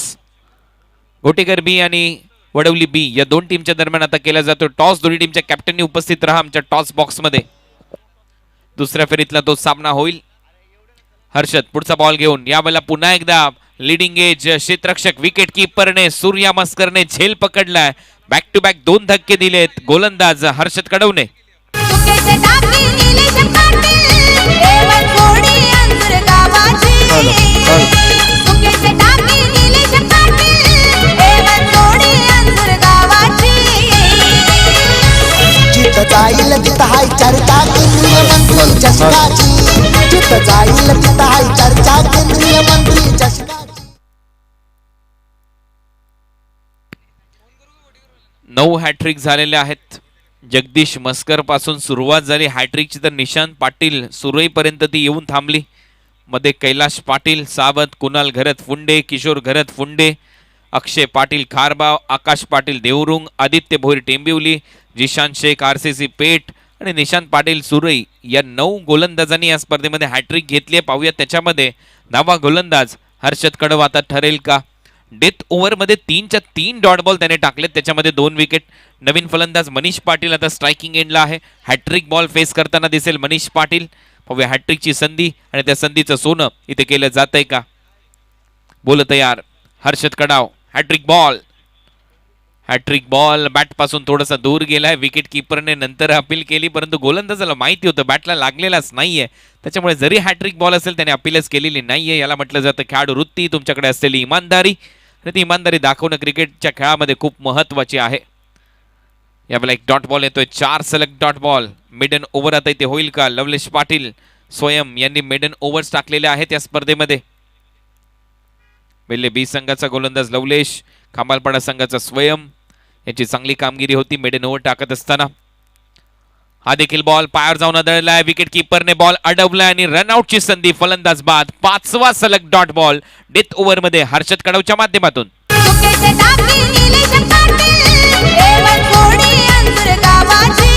गोटेकर बी आणि वडवली बी या दोन टीमच्या दरम्यान आता केला जातो टॉस. दोन्ही टीमच्या कॅप्टननी उपस्थित राहा आमच्या टॉस बॉक्स मध्ये. दुसऱ्या फेरीतला तो सामना होईल. हर्षद पुढचा बॉल घेऊन यावेळेला पुन्हा एकदा लीडिंग एज क्षेत्ररक्षक विकेट कीपरने सूर्या मस्करने झेल पकडलाय. बॅक टू बॅक 2 धक्के दिलेत गोलंदाज हर्षद कडवने. सुकेचे टाकी निलेश पाटील देवन कोडी अंतर गावाची. सुकेचे टाकी निलेश पाटील देवन कोडी अंतर गावाची. जिथं जाईल तिथं हाय चर्चा केंद्रीय मंत्री चषकाची. जिथं जाईल तिथं हाय चर्चा केंद्रीय मंत्री चषकाची. 9 हॅट्रिक झालेले आहेत. जगदीश मस्कर पासून सुरुवात झाली हॅट्रिकची तर निशांत पाटील सुरईपर्यंत ती येऊन थांबली. मध्ये कैलाश पाटील सावत, कुणाल घरत फुंडे, किशोर घरत फुंडे, अक्षय पाटील खारबाव, आकाश पाटील देवरुंग, आदित्य भोईर टेंबिवली, जिशान शेख RCC पेठ आणि निशांत पाटील सुरई या 9 गोलंदाजांनी या स्पर्धेमध्ये हॅट्रिक घेतली आहे. पाहूया त्याच्यामध्ये 9वा गोलंदाज हर्षद कडव आता ठरेल का. डेथ ओव्हरमध्ये 3च्या 3 डॉट बॉल त्याने टाकलेत. त्याच्यामध्ये 2 विकेट. नवीन फलंदाज मनीष पाटील आता स्ट्रायकिंग एंडला आहे. हॅट्रिक बॉल फेस करताना दिसेल मनीष पाटील. पाहूया हॅट्रिकची संधी आणि त्या संधीचं सोनं इथे केलं जातंय का. बोल तयार Harshad Kadav. Hat trick ball bat पासून थोडासा दूर गेलाय. विकेट किपरने नंतर अपील केली परंतु गोलंदाजाला माहिती होतं बॅटला लागलेलाच नाहीये. त्याच्यामुळे जरी हॅट्रिक बॉल असेल त्याने अपीलच केलेली नाहीये. याला म्हटलं जातं खेळाडू वृत्ती, तुमच्याकडे असलेली इमानदारी आणि ती इमानदारी दाखवणं क्रिकेटच्या खेळामध्ये खूप महत्वाची आहे. यावेळेला एक डॉट बॉल येतोय. 4 सलग डॉट बॉल. मिडन ओव्हर आता इथे होईल का. लवलेश पाटील स्वयं यांनी मिडन ओव्हर्स टाकलेले आहेत या स्पर्धेमध्ये. वेल्हे बी संघाचा गोलंदाज लवलेश, खांबालपाडा संघाचा स्वयं याची चांगली कामगिरी होती मिडन ओव्हर टाकत असताना. हा देखील बॉल पायावर जाऊन आदळलाय. विकेट किपरने बॉल अडवलाय आणि रनआउटची संधी फलंदाज बाद. 5वा सलग डॉट बॉल डेथ ओव्हर मध्ये हर्षद कडवच्या माध्यमातून. सुकेचे डाके निलेश पाटील एवन कोडी अंजूर गावाची.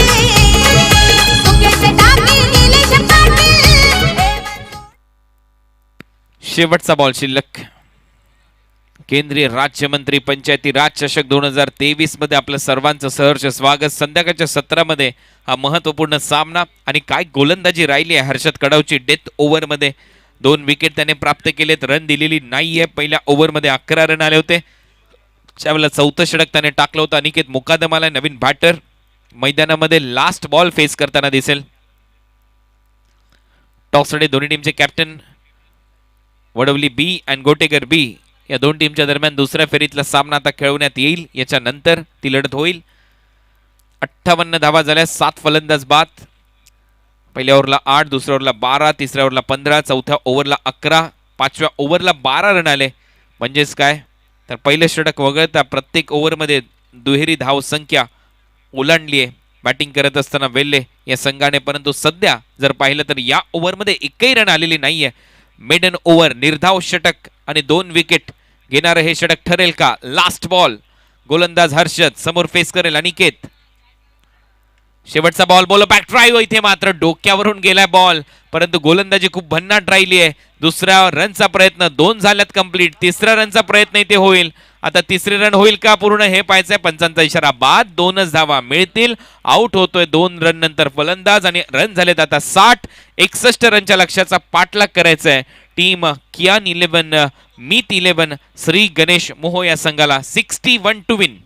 सुकेचे डाके निलेश पाटील शेवटचा बॉल शिल्लक. केंद्रीय राज्यमंत्री पंचायती राज चषक 2023 मध्ये आपलं सर्वांचं सहर्ष स्वागत. संध्याकाळच्या सत्रामध्ये हा महत्वपूर्ण सामना आणि काय गोलंदाजी राहिली आहे हर्षद कडवची. डेथ ओव्हर मध्ये 2 विकेट त्याने प्राप्त केलेत. रन दिलेली नाहीये. पहिल्या ओव्हर मध्ये 11 रन आले होते. त्यावेळेला 4थं षटक त्याने टाकलं होतं. अनिकेत मुकादम आलाय नवीन बॅटर. मैदानामध्ये लास्ट बॉल फेस करताना दिसेल. टॉसकडे दोन्ही टीमचे कॅप्टन वडवली बी आणि गोटेकर बी या 2 टीमच्या दरम्यान दुसऱ्या फेरीतला सामना आता खेळवण्यात येईल. याच्यानंतर ती लढत होईल. 58 धावा झाल्या. 7 फलंदाज बाद. पहिल्या ओव्हरला 8, दुसऱ्या ओव्हरला 12, तिसऱ्या ओव्हरला 15, चौथ्या ओव्हरला 11, 5व्या ओव्हरला 12 रन आले. म्हणजेच काय तर पहिलं षटक वगळता प्रत्येक ओव्हरमध्ये दुहेरी धाव संख्या ओलांडली आहे बॅटिंग करत असताना वेल्ले या संघाने. परंतु सध्या जर पाहिलं तर या ओव्हरमध्ये एकही रन आलेली नाहीये. मेडन ओव्हर निर्धाव षटक आणि 2 विकेट घेणारं हे षटक ठरेल का. लास्ट बॉल गोलंदाज हर्षद समोर फेस करेल अनिकेत. शेवटचा बॉल बोलो बॅक ड्राईव्ह. इथे मात्र डोक्यावरून गेलाय बॉल. परंतु गोलंदाजी खूप भन्नाट राहिली आहे. दुसऱ्या रनचा प्रयत्न 2 झाल्यात कंप्लीट. तिसऱ्या रनचा प्रयत्न इथे होईल. आता तिसरे रन होईल का पूर्ण हे पाहायचंय. पंचांचा इशारा बाद. 2च धावा मिळतील. आउट होतोय 2 रन नंतर फलंदाज आणि रन झालेत आता 60. 61 रनच्या लक्ष्याचा पाठलाग करायचा आहे टीम कियान 11 मीत 11 श्री गणेश मोहो या संघाला. 61 टू विन.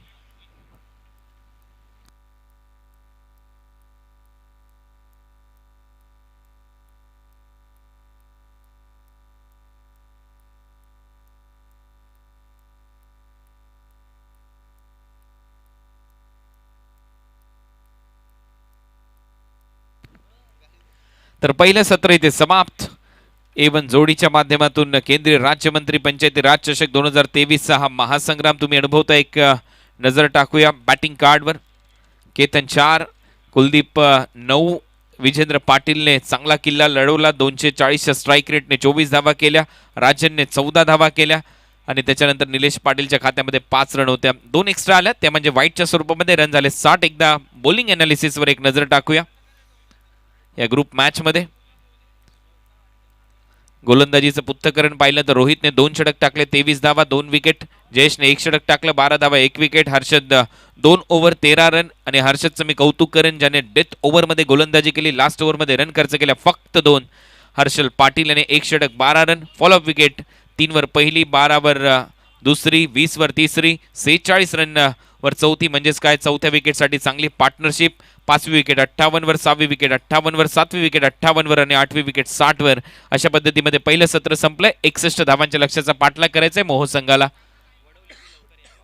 तर पहिलं सत्र इथे समाप्त. A1 जोडीच्या माध्यमातून केंद्रीय राज्यमंत्री पंचायती राज चषक 2023 चा हा महासंग्राम तुम्ही अनुभवता. एक नजर टाकूया बॅटिंग कार्डवर. केतन 4, कुलदीप 9, विजेंद्र पाटीलने चांगला किल्ला लढवला. 240च्या स्ट्राईक रेटने 24 धावा केल्या. राजनने 14 धावा केल्या आणि त्याच्यानंतर निलेश पाटीलच्या खात्यामध्ये 5 रन होत्या. 2 एक्स्ट्रा आल्या त्या म्हणजे वाईटच्या स्वरूपामध्ये रन झाले 60. एकदा बॉलिंग अनालिसिसवर एक नजर टाकूया. या ग्रुप मॅच मध्ये गोलंदाजीचं पृथक्करण पाहिलं तर रोहितने 2 षटक टाकले 23 धावा 2 विकेट. जयेशने 1 षटक टाकलं 12 धावा 1 विकेट. हर्षद 2 ओव्हर 13 रन आणि हर्षदचं मी कौतुक करेन ज्याने डेथ ओव्हर मध्ये गोलंदाजी केली. लास्ट ओव्हर मध्ये रन खर्च केल्या फक्त 2. हर्षल पाटील याने 1 षटक 12 रन. फॉलोअप विकेट 3 वर पहिली, 12 वर दुसरी, 20 वर तिसरी, 46 रन वर चौथी. म्हणजेच काय चौथ्या विकेटसाठी चांगली पार्टनरशिप. 5वी विकेट 58 वर, 6वी विकेट 58 वर, 7वी विकेट 58 वर आणि 8वी विकेट 60 वर. अशा पद्धतीमध्ये पहिलं सत्र संपलंय. 61 धावांच्या लक्ष्याचा पाठलाग करायचंय मोहो संघाला.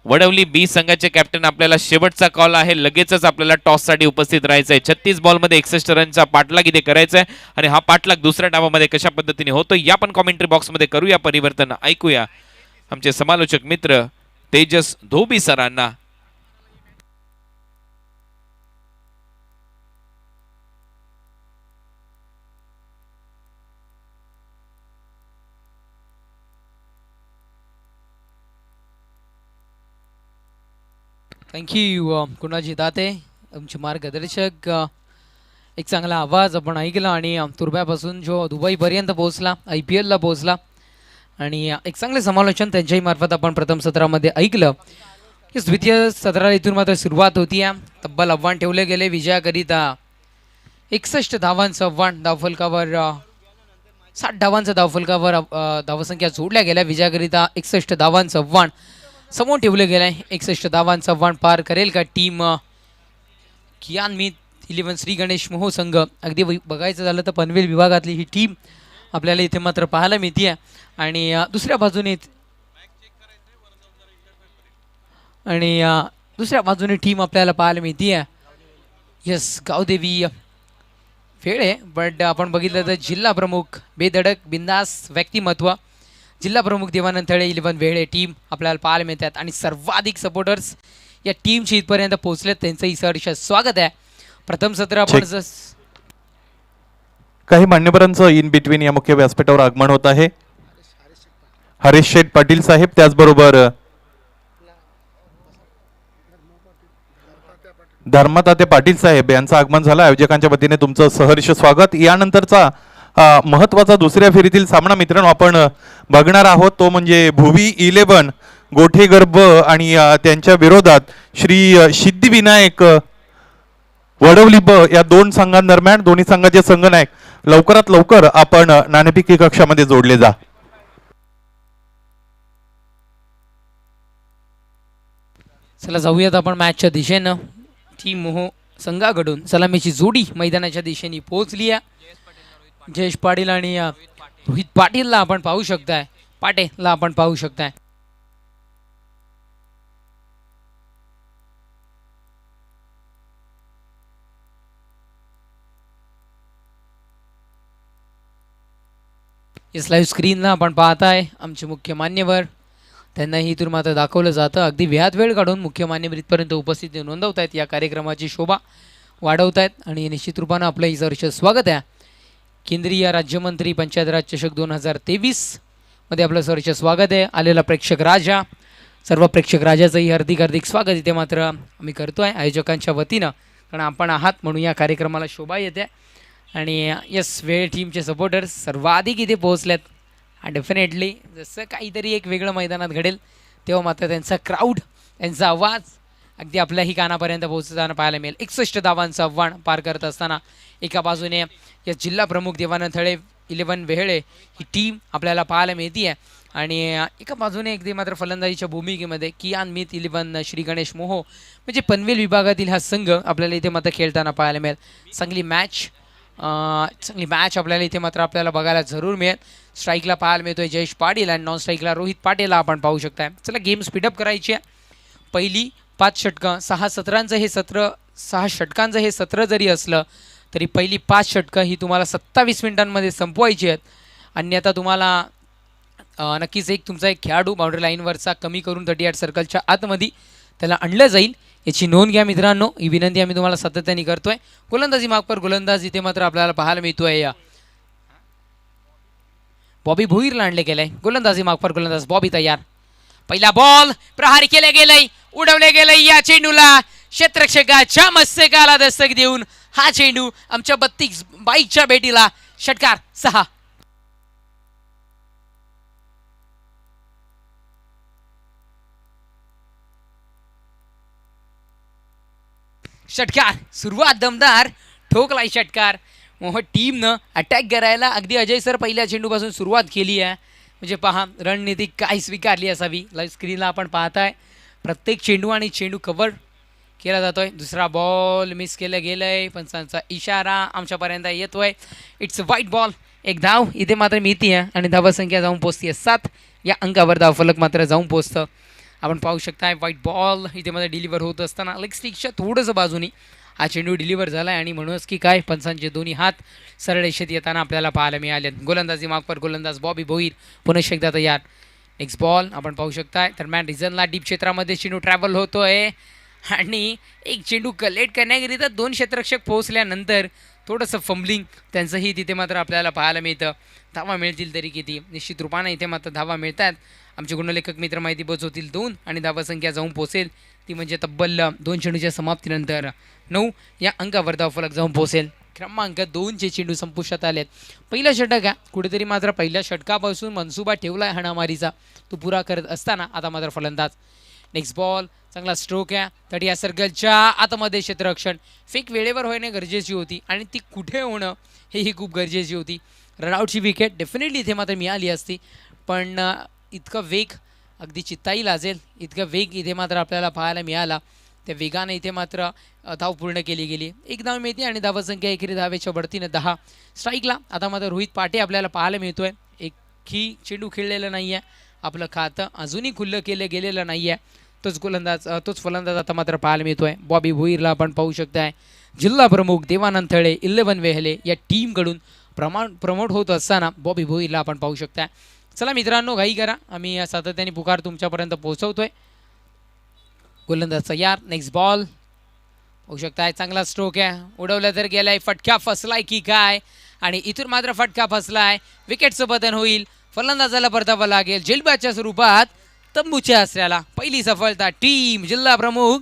वडवली बी संघाचे कॅप्टन आपल्याला शेवटचा कॉल आहे. लगेचच आपल्याला टॉस साठी उपस्थित राहायचंय. 36 बॉल मध्ये 61 रनचा पाठलाग इथे करायचा आहे आणि हा पाठलाग दुसऱ्या डावामध्ये कशा पद्धतीने होतो या पण कॉमेंट्री बॉक्स मध्ये करूया परिवर्तन. ऐकूया आमचे समालोचक मित्र तेजस धोबी सरांना. थँक्यू कुणाजी दाते तुमचे मार्गदर्शक. एक चांगला आवाज आपण ऐकला आणि तुर्ब्यापासून जो दुबईपर्यंत पोहोचला, IPLला पोहोचला आणि एक चांगले समालोचन त्यांच्याही मार्फत आपण प्रथम सत्रामध्ये ऐकलं. की द्वितीय सत्राला इथून मात्र सुरुवात होती. तब्बल आव्हान ठेवले गेले विजयाकरिता. 61 धावांचं आव्हान. धावफलकावर 60 धावांचं धावफलकावर धावसंख्या जोडल्या गेल्या. विजयाकरिता 61 धावांचं आव्हान समोर ठेवले गेले. 61 धावांचं आव्हान पार करेल का टीम कियान मीत 11 श्री गणेश मोहो संघ. अगदी बघायचं झालं तर पनवेल विभागातली ही टीम आपल्याला इथे मात्र पाहायला मिळते. आणि दुसऱ्या बाजूने टीम आपल्याला पाहायला मिळते. यस गावदेवी फेळे. बट आपण बघितलं तर जिल्हा प्रमुख बेधडक बिंदास व्यक्तिमत्व जिल्हा प्रमुख देवानंद थळे 11 वेळे टीम आपल्याला पाहायला मिळतात आणि सर्वाधिक सपोर्टर्स या टीमची इथपर्यंत पोहोचलेत. त्यांचंही सहर्ष स्वागत आहे. प्रथम सत्र आपण काही मान्यवरांचं इन बिटवीन या मुख्य व्यासपीठावर आगमन होत आहे. हरीश शेठ पाटील साहेब, त्याचबरोबर धर्मताते पाटील साहेब यांचं आगमन झालं. आयोजकांच्या वतीने तुमचं सहर्ष स्वागत. यानंतरचा महत्वाचा दुसऱ्या फेरीतील सामना मित्रांनो आपण बघणार आहोत, तो म्हणजे भुवी 11 गोठे गर्भ आणि त्यांच्या विरोधात श्री सिद्धिविनायक वडवली ब या दोन संघांदरम्यान. दोन्ही संघाचे संघनायक लवकरात लवकर आपण नाणेफेकी कक्षामध्ये जोडले जा. चला जाऊयात आपण मॅचच्या दिशेनं. टीम मोहो संघाकडून सलामीची जोडी मैदानाच्या दिशेने पोहोचली आहे. जयेश पाटील आणि रोहित पाटीलला आपण पाहू शकताय, पाटेला आपण पाहू शकताय. इस लाईव्ह स्क्रीनला आपण पाहताय आमचे मुख्य मान्यवर, त्यांनाही इथून मात्र दाखवलं जातं. अगदी वेळात वेळ काढून मुख्य मान्यवर इथपर्यंत उपस्थिती नोंदवत आहेत, या कार्यक्रमाची शोभा वाढवत आहेत आणि निश्चित रूपानं आपलं ही सहर्ष स्वागत आहे. केंद्रीय राज्यमंत्री पंचायत राज चषक 2023 मध्ये आपलं सहर्ष स्वागत आहे. आलेला प्रेक्षक राजा, सर्व प्रेक्षक राजाचंही हार्दिक हार्दिक स्वागत इथे मात्र आम्ही करतो आहे आयोजकांच्या वतीनं, कारण आपण आहात म्हणून या कार्यक्रमाला शोभा येते. आणि यस, वेळ टीमचे सपोर्टर्स सर्वाधिक इथे पोहोचल्यात. डेफिनेटली जसं काहीतरी एक वेगळं मैदानात घडेल तेव्हा मात्र त्यांचा क्राऊड, त्यांचा आवाज अगदी आपल्याही कानापर्यंत पोहोचताना पाहायला मिळेल. 61 धावांचं आव्हान पार करत असताना एका बाजूने या जिल्हा प्रमुख देवानंद थळे 11 वेहळे ही टीम आपल्याला पाहायला मिळते आहे आणि एका बाजूने अगदी मात्र फलंदाजीच्या भूमिकेमध्ये कियान मित 11 श्री गणेश मोहो म्हणजे पनवेल विभागातील हा संघ आपल्याला इथे मात्र खेळताना पाहायला मिळेल. चांगली मॅच आपल्याला इथे मात्र आपल्याला बघायला जरूर मिळेल. स्ट्राईकला पाहायला मिळतोय जयेश पाटील आणि नॉन स्ट्राईकला रोहित पाटीलला आपण पाहू शकताय. चला गेम स्पीडअप करायची आहे. पहिली 5 षटकं 6 सत्रांचं हे सत्र, 6 षटकांचं हे सत्र जरी असलं तरी पहिली 5 षटकं ही तुम्हाला 27 मिनिटांमध्ये संपवायची आहेत. अन्यथा तुम्हाला नक्कीच तुमचा एक खेळाडू बाउंड्री लाईनवरचा कमी करून 38 सर्कलच्या आतमध्ये त्याला आणलं जाईल, याची नोंद घ्या मित्रांनो. ही विनंती आम्ही तुम्हाला सातत्याने करतोय. गोलंदाजी मागपर गोलंदाज इथे मात्र आपल्याला पाहायला मिळतोय या बॉबी भोईरला आणले गेलंय. गोलंदाजी मागपर गोलंदाज बॉबी तयार. पहिला बॉल प्रहार केले गेलंय, उडवले गेलंय. या चेंडूला क्षेत्ररक्षकाच्या मस्तकाला दस्तक देऊन हा चेंडू आमच्या 32 बाईकच्या भेटीला षटकार 6. षटकार सुरुवात दमदार, ठोकलाय षटकार. मोह टीमनं अटॅक करायला अगदी अजय सर पहिल्या चेंडूपासून सुरुवात केली आहे. म्हणजे पहा रणनीती काय स्वीकारली असावी. लाईव्ह स्क्रीनला आपण पाहताय प्रत्येक चेंडू आणि चेंडू कव्हर केला जातोय. दुसरा बॉल मिस केलं गेलंय, पंचांचा इशारा आमच्यापर्यंत येतोय. It's white ball. एक धाव इथे मात्र मिळती आहे आणि धावसंख्या जाऊन पोचते 7. या अंकावर धावफलक मात्र जाऊन पोचतं. आपण पाहू शकताय व्हाईट बॉल इथे मध्ये डिलिव्हर होत असताना लेग स्टिकच्या थोडंसं बाजूनी हा चेंडू डिलिव्हर झाला आहे आणि म्हणूनच की काय पंचांचे दोन्ही हात सरळ रेषेत येताना आपल्याला पाहायला मिळाले. गोलंदाजी मागपर गोलंदाज बॉबी भोईर पुन्हा एकदा तयार. नेक्स्ट बॉल आपण पाहू शकताय. दरम्यान रिझनला डीप क्षेत्रामध्ये चेंडू ट्रॅव्हल होतोय आणि एक चेंडू कलेक्ट करण्याकरिता 2 क्षेत्ररक्षक पोहोचल्यानंतर थोडंसं फंबलिंग त्यांचंही तिथे मात्र आपल्याला पाहायला मिळतं. धावा मिळतील तरी किती, निश्चित रूपाने इथे मात्र धावा मिळतात. आमचे गुणलेखक मित्र माहिती पोचवतील 2 आणि धावसंख्या जाऊन पोचेल ती म्हणजे तब्बल 2 चेंडूच्या समाप्तीनंतर 9 या अंकावर धावफलक जाऊन पोचेल. क्रमांक 2चे चेंडू संपुष्टात आलेत. पहिला षटक आहे कुठेतरी मात्र पहिल्या षटकापासून मनसुबा ठेवलाय हाणामारीचा, तो पुरा करत असताना आता मात्र फलंदाज. नेक्स्ट बॉल चांगला स्ट्रोक आहे. तरी या सर्कलच्या आतमध्ये क्षेत्ररक्षण फेक वेळेवर होणे गरजेची होती आणि ती कुठे होणं हेही खूप गरजेची होती. रनआउटची विकेट डेफिनेटली इथे मात्र मिळाली असती, पण इतका वेग अगदी चित्ताही लाजेल इतका वेग इथे मात्र आपल्याला पाहायला मिळाला. त्या वेगाने इथे मात्र धाव पूर्ण केली गेली. एक धाव मिळते आणि धावसंख्या एकेरी धावेच्या बढतीनं 10. स्ट्राईकला आता मात्र रोहित पाटे आपल्याला पाहायला मिळतोय. एकही चेंडू खेळलेला नाही आहे. आपलं खातं अजूनही खुल्लं केलं गेलेलं नाही आहे. तोच फलंदाज आता मात्र पाहायला मिळतोय. बॉबी भोईरला आपण पाहू शकताय. जिल्हा प्रमुख देवानंद थळे 11 वेहले या टीमकडून प्रमोट होत असताना बॉबी भोईरला आपण पाहू शकताय. चला मित्रांनो घाई करा, आम्ही सातत्याने पुकार तुमच्यापर्यंत पोहोचवतोय. गोलंदाज तयार. नेक्स्ट बॉल होऊ शकताय चांगला स्ट्रोक आहे, उडवला तर गेलाय, फटका फसलाय की काय, आणि इथून मात्र फटका फसलाय, विकेटचं पतन होईल, फलंदाजाला परतावा लागेल. झेलबादच्या स्वरूपात तंबूच्या आसऱ्याला पहिली सफलता टीम जिल्हा प्रमुख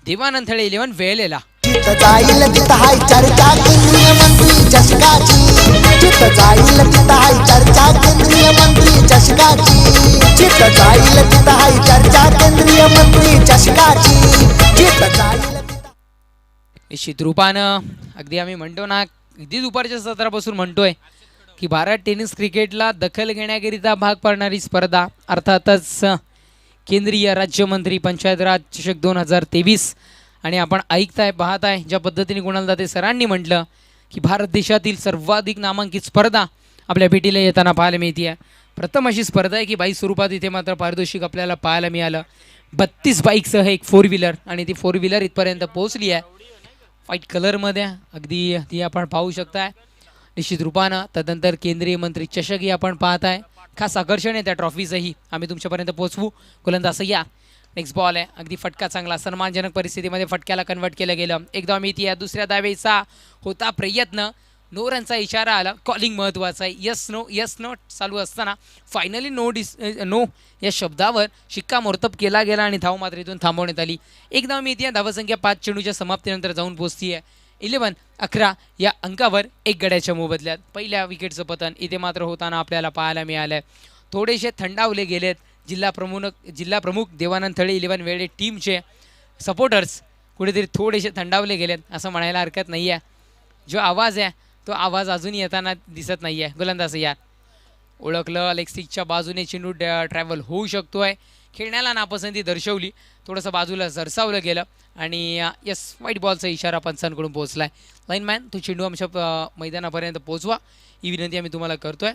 देवानंद थळे 11 वेळेला. जिथं जाईल तिथं हाय चर्चा केंद्रीय मंत्री चषकाची. जिथं जाईल तिथं हाय चर्चा केंद्रीय मंत्री चषकाची. जिथं जाईल तिथं हाय चर्चा केंद्रीय मंत्री चषकाची. जिथं जाईल निश्चित रूपानं अगदी आम्ही म्हणतो ना, अगदी दुपारच्या सत्रापासून म्हणतोय की भारत टेनिस क्रिकेटला दखल घेण्याकरिता भाग पाडणारी स्पर्धा, अर्थातच केंद्रीय राज्यमंत्री पंचायत राज चषक 2023. आणि आपण ऐकताय पाहताय ज्या पद्धतीने कुणाल दाते सरांनी म्हटलं की भारत देशातील सर्वाधिक नामांकित स्पर्धा आपल्या भेटीला येताना पाहायला मिळते आहे. प्रथम अशी स्पर्धा आहे की बाईक स्वरूपात इथे मात्र पारितोषिक आपल्याला पाहायला मिळालं. 32 बाईकसह एक 4 व्हीलर, आणि ती 4 व्हीलर इथपर्यंत पोहोचली आहे व्हाईट कलरमध्ये, अगदी ती आपण पाहू शकताय निश्चित रूपानं. तदनंतर केंद्रीय मंत्री चषकही आपण पाहताय, खास आकर्षण आहे त्या ट्रॉफीचंही आम्ही तुमच्यापर्यंत पोहोचवू. गोलंदाज या नेक्स्ट बॉल आहे, अगदी फटका चांगला, सन्मानजनक परिस्थितीमध्ये फटक्याला कन्वर्ट केलं गेलं. एकदा मिती या दुसऱ्या दावेचा होता प्रयत्न, नो रनचा इशारा आला, कॉलिंग महत्त्वाचं आहे. यस नो चालू असताना फायनली नो या शब्दावर शिक्कामोर्तब केला गेला आणि धाव मात्र इथून थांबवण्यात आली. एकदा मिती या धावसंख्या 5 चेंडूच्या समाप्तीनंतर जाऊन पोहोचती आहे 11 या अंकावर 1 गड्याच्या मोबदल्यात. पहिल्या विकेटचं पतन इथे मात्र होताना आपल्याला पाहायला मिळालं आहे. थोडेसे थंडावले गेलेत जिल्हा प्रमुख देवानंद थळे 11 वेळे टीमचे सपोर्टर्स कुठेतरी थोडेसे थंडावले गेलेत असं म्हणायला हरकत नाही आहे. जो आवाज आहे तो आवाज अजूनही येताना दिसत नाही आहे. गोलंदाज या ओळखलं, लेग स्टिकच्या बाजूने चेंडू ट्रॅव्हल होऊ शकतो आहे, खेळण्याला नापसंती दर्शवली, थोडंसं बाजूला सरसावलं गेलं आणि यस व्हाईट बॉलचा इशारा पंचांकडून पोहोचला आहे. लाईनमॅन तो चेंडू आमच्या मैदानापर्यंत पोहोचवा ही विनंती आम्ही तुम्हाला करतो आहे.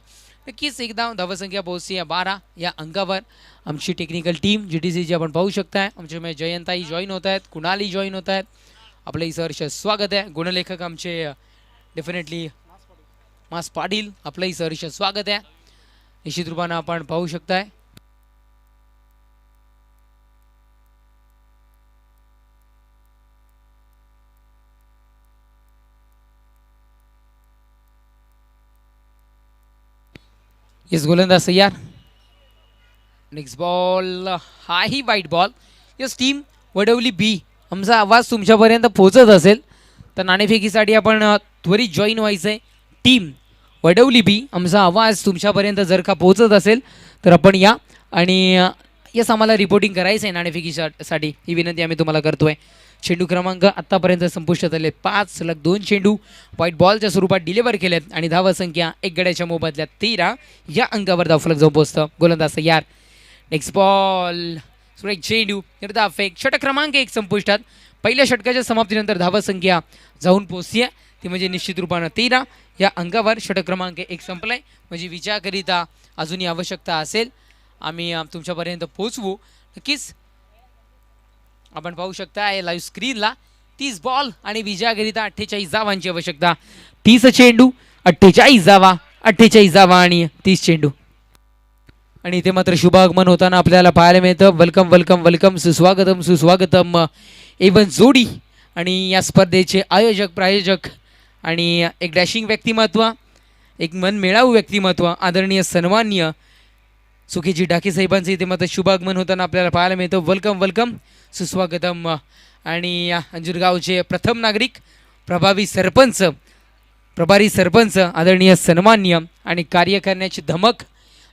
नक्कीच एकदा धावसंख्या पोहोचली 12 या अंकावर. आमची टेक्निकल टीम GTC जी आपण पाहू शकताय, आमच्यामध्ये जयंताई जॉईन होत आहेत, कुणाली जॉईन होत आहेत, आपलं सहर्ष स्वागत आहे. गुणलेखक आमचे डेफिनेटली मास पाटील, आपलंही सहर्ष स्वागत आहे. निश्चित रूपानं आपण पाहू शकताय येस गोलंदाज तयार. नेक्स्ट बॉल हाही वाईट बॉल. यस टीम वडवली बी, आमचा आवाज तुमच्यापर्यंत पोहोचत असेल तर नाणेफेकीसाठी आपण त्वरित जॉईन व्हायचं आहे. टीम वडवली बी, आमचा आवाज तुमच्यापर्यंत जर का पोहोचत असेल तर आपण या आणि यस आम्हाला रिपोर्टिंग करायचं आहे नाणेफेकीसाठी ही विनंती आम्ही तुम्हाला करतो आहे. चेंडू क्रमांक आत्तापर्यंत संपुष्टात आले 5 सलग 2 चेंडू व्हाईट बॉलच्या स्वरूपात डिलिव्हर केलेत आणि धावसंख्या 1 गड्याच्या मोबदल्यात 13 या अंकावर धावफलक जाऊन पोहोचतं. गोलंदाज तयार. नेक्स्ट बॉल सुरेख चेंडू निर्धाव फेक, षटक क्रमांक 1 संपुष्टात. पहिल्या षटकाच्या समाप्तीनंतर धावसंख्या जाऊन पोहोचली आहे ती म्हणजे निश्चित रूपानं 13 या अंकावर षटक क्रमांक 1 संपलाय. म्हणजे विजयाकरिता अजूनही आवश्यकता असेल आम्ही तुमच्यापर्यंत पोहोचवू. नक्कीच आपण पाहू शकता लाईव्ह स्क्रीनला 30 बॉल आणि विजयाकरिता 48 धावांची आवश्यकता. 30 चेंडू 48 धावा, 48 धावा आणि 30 चेंडू. आणि इथे मात्र शुभागमन होताना आपल्याला पाहायला मिळतं. वेलकम वेलकम वेलकम, सुस्वागतम सुस्वागतम. एवन जोडी आणि या स्पर्धेचे आयोजक प्रायोजक आणि एक डॅशिंग व्यक्तिमत्व, एक मनमिळावू व्यक्तिमत्व, आदरणीय सन्माननीय सुखीजी डाके साहेबांचं इथे मात्र शुभागमन होताना आपल्याला पाहायला मिळतं. वेलकम वेलकम सुस्वागतम. आणि अंजुरगावचे प्रथम नागरिक प्रभारी सरपंच आदरणीय सन्माननीय आणि कार्य करण्याची धमक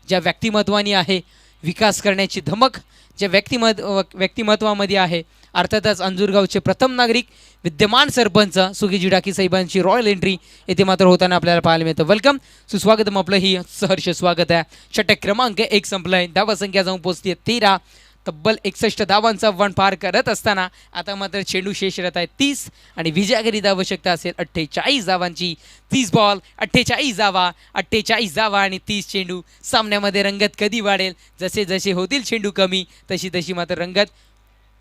ज्या व्यक्तिमत्वानी आहे, विकास करण्याची धमक ज्या व्यक्तिमत्वामध्ये आहे, अर्थातच अंजुरगावचे प्रथम नागरिक विद्यमान सरपंच सुखीजी डाके साहेबांची रॉयल एंट्री येथे मात्र होताना आपल्याला पाहायला मिळतं. वेलकम सुस्वागतम, आपलं ही सहर्ष स्वागत आहे. षटक क्रमांक 1 संपलाय, धावसंख्या जाऊन पोहोचते 13, तब्बल 61 धावांचा वन पार करत असताना आता मात्र चेंडू शेष राहत आहे 30 आणि विजयाकरिता आवश्यकता असेल 48 धावांची. 30 बॉल 48 धावा, 48 धावा आणि 30 चेंडू. सामन्यामध्ये रंगत कधी वाढेल, जसे जसे होतील चेंडू कमी तशी तशी मात्र रंगत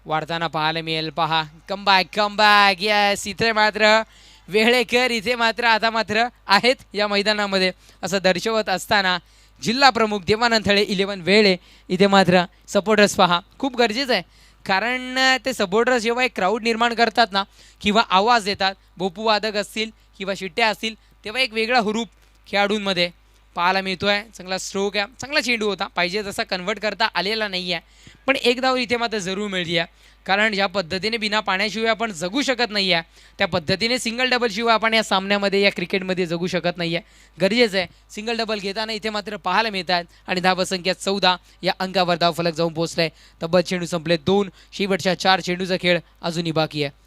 वाढताना पाहायला मिळेल. पहा कमबॅक यस, इथे मात्र वेळेकर इथे मात्र आता मात्र आहेत या मैदानामध्ये असं दर्शवत असताना जिल्हा प्रमुख देवानंद थळे 11 वेळे इथे मात्र सपोर्टर्स पहा. खूप गरजेचं आहे कारण ते सपोर्टर्स जेव्हा एक क्राऊड निर्माण करतात ना किंवा आवाज देतात, भोपू वादक असतील किंवा शिट्ट्या असतील, तेव्हा एक वेगळा हुरूप खेळाडूंमध्ये पाहायला मिळतो आहे. चांगला स्ट्रोक आहे, चांगला चेंडू होता, पाहिजे तसा कन्वर्ट करता आलेला नाही आहे, पण एक धाव इथे मात्र जरूर मिळते आहे. कारण ज्या पद्धतीने बिना पाण्याशिवाय आपण जगू शकत नाही आहे, त्या पद्धतीने सिंगल डबल शिवाय आपण या सामन्यामध्ये या क्रिकेटमध्ये जगू शकत नाही आहे. गरजेचं आहे सिंगल डबल घेताना इथे मात्र पाहायला मिळत आहेत. आणि धावसंख्या 14 या अंकावर धावफलक जाऊन पोहोचलाय. तब्बल चेंडू संपले 2, शेवटच्या 4 चेंडूचा खेळ अजूनही बाकी आहे.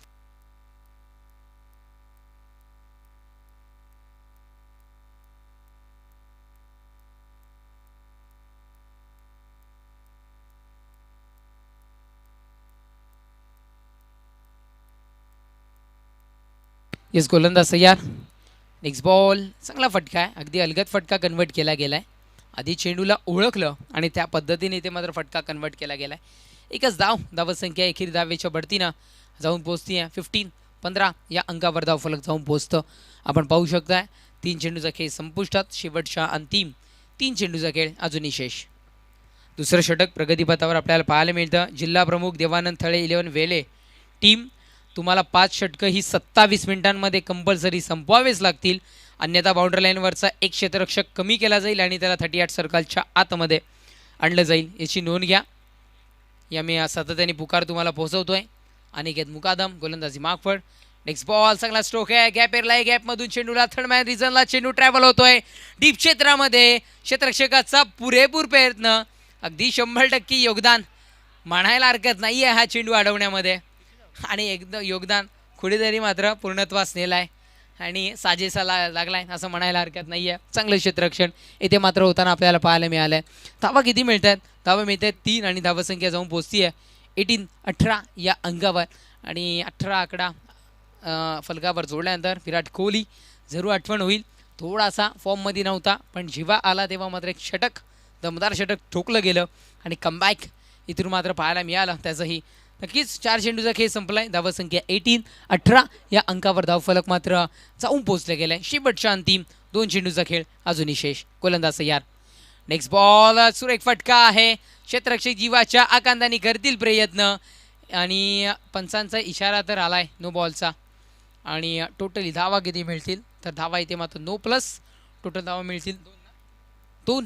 येस, गोलंदाज तयार. नेक्स्ट बॉल, चांगला फटका आहे, अगदी अलगद फटका कन्वर्ट केला गेला आहे. आधी चेंडूला ओळखलं आणि त्या पद्धतीने इथे मात्र फटका कन्वर्ट केला गेला आहे. एकच धाव, धावसंख्या एकेरी धावेच्या बढतीनं जाऊन पोहोचती आहे. 15 या अंकावर धावफलक जाऊन पोहोचतं. आपण पाहू शकताय 3 चेंडूचा खेळ संपुष्टात, शेवटच्या अंतिम 3 चेंडूचा खेळ अजूनही शेष. दुसरं षटक प्रगतीपथावर आपल्याला पाहायला मिळतं. जिल्हा प्रमुख देवानंद थळे 11 वेले टीम, तुम्हाला 5 षटकं ही 27 मिनिटांमध्ये कंपल्सरी संपवावेच लागतील, अन्यथा बाउंड्री लाईनवरचा एक क्षेत्ररक्षक कमी केला जाईल आणि त्याला 38 सर्कलच्या आतमध्ये आणलं जाईल. याची नोंद घ्या. या मी सातत्याने पुकार तुम्हाला पोहोचवतोय. अनिकेत मुकादम, गोलंदाजी मागफड. नेक्स्ट बॉल, चांगला स्ट्रोक आहे, गॅप एरलाय, गॅपमधून चेंडूला थर्ड मॅन रिझनला चेंडू ट्रॅव्हल होतोय डीप क्षेत्रामध्ये. क्षेत्ररक्षकाचा पुरेपूर प्रयत्न, अगदी 100% योगदान म्हणायला हरकत नाही आहे हा चेंडू अडवण्यामध्ये. आणि एकदम योगदान कुठेतरी मात्र पूर्णत्वास नेला आहे आणि साजेसा लागला आहे असं म्हणायला हरकत नाही आहे. चांगलं क्षेत्ररक्षण इथे मात्र होताना आपल्याला पाहायला मिळालं आहे. धावा किती मिळत आहेत? धावा मिळत आहेत 3 आणि धावसंख्या जाऊन पोचती आहे 18 या अंकावर. आणि 18 आकडा फलकावर जोडल्यानंतर विराट कोहली जरूर आठवण होईल. थोडासा फॉर्ममध्ये नव्हता, पण जेव्हा आला तेव्हा मात्र एक षटक, दमदार षटक ठोकलं गेलं आणि कमबॅक इथून मात्र पाहायला मिळालं त्याचंही. नक्कीच 4 चेंडूचा खेळ संपलाय. धावसंख्या 18 या अंकावर धावफलक मात्र जाऊन पोहोचले गेलाय. शेवटच्या अंतिम 2 चेंडूचा खेळ अजूनही शेष. गोलंदाज तयार. नेक्स्ट बॉल, सुरेख फटका आहे, क्षेत्ररक्षक जीवाच्या आकांताने करतील प्रयत्न आणि पंचांचा इशारा तर आलाय नो बॉलचा. आणि टोटली धावा किती मिळतील तर धावा इथे मात्र नो प्लस. टोटल धावा मिळतील 2,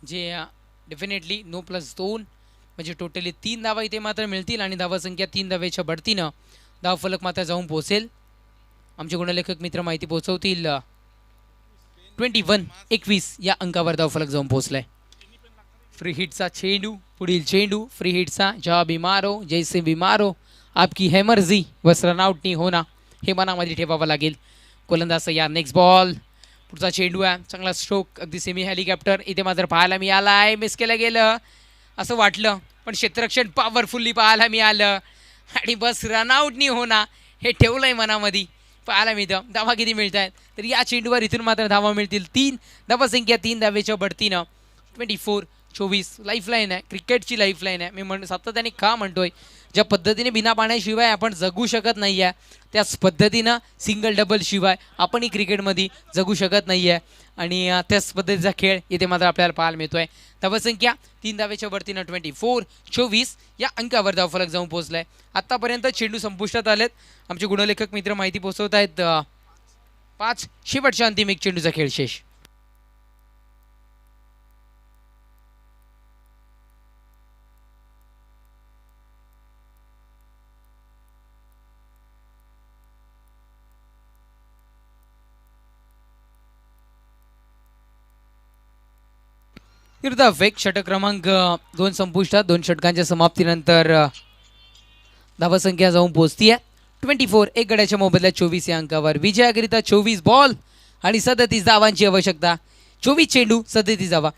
जे डेफिनेटली नो प्लस 2 म्हणजे टोटली 3 धावा इथे मात्र मिळतील आणि धावसंख्या 3 धावेच्या बढतीनं धावफलक मात्र जाऊन पोहोचेल. आमचे गुणलेखक मित्र माहिती पोहोचवतील. 21 या अंकावर धावफलक जाऊन पोहोचलाय. फ्री हिटचा चेंडू, पुढील चेंडू फ्री हिटचा. जहा भी मारो जैसे भी मारो आपकी है मर्जी, बस रनआउट नाही होना, हे मनामध्ये ठेवावं लागेल. गोलंदाज तयार. नेक्स्ट बॉल, पुढचा चेंडू आहे, चांगला स्ट्रोक, अगदी सेमी हेलिकॉप्टर इथे मात्र पाहायला मिळाला आहे. मिस केलं गेलं असं वाटलं, पण क्षेत्ररक्षण पॉवरफुल्ली पाहायला मिळालं आणि बस रनआउट नाही होणार हे ठेवलंय मनामध्ये. पाहायला मिळतं. धावा किती मिळत आहेत तर या चेंडूवर इथून मात्र धावा मिळतील 3. धावसंख्या 3 धावेच्या बढतीनं 24 लाईफलाईन आहे, क्रिकेटची लाईफलाईन आहे. मी सातत्याने का म्हणतोय, ज्या पद्धतीने बिना पाण्याशिवाय आपण जगू शकत नाही आहे, त्याच पद्धतीनं सिंगल डबल शिवाय आपणही क्रिकेटमध्ये जगू शकत नाही आहे. आणि त्याच पद्धतीचा खेळ इथे मात्र आपल्याला पाहायला मिळतोय. धावसंख्या 3 धावेच्या बढतीनं 24 या अंकावर धावफलक जाऊन पोहोचलाय. आत्तापर्यंत चेंडू संपुष्टात आलेत. आमचे गुणलेखक मित्र माहिती पोहोचवत आहेत 5, शेवटच्या अंतिम 1 चेंडूचा खेळ शेष. एक षटक क्रमांक 2 संपुष्टात. 2 षटकांच्या समाप्तीनंतर धावसंख्या जाऊन पोहोचती आहे 24. 1 गड्याच्या मोबदल्यात 24 या अंकावर. विजयाकरिता 24 बॉल आणि 37 धावांची आवश्यकता. 24 चेंडू 37 धावा.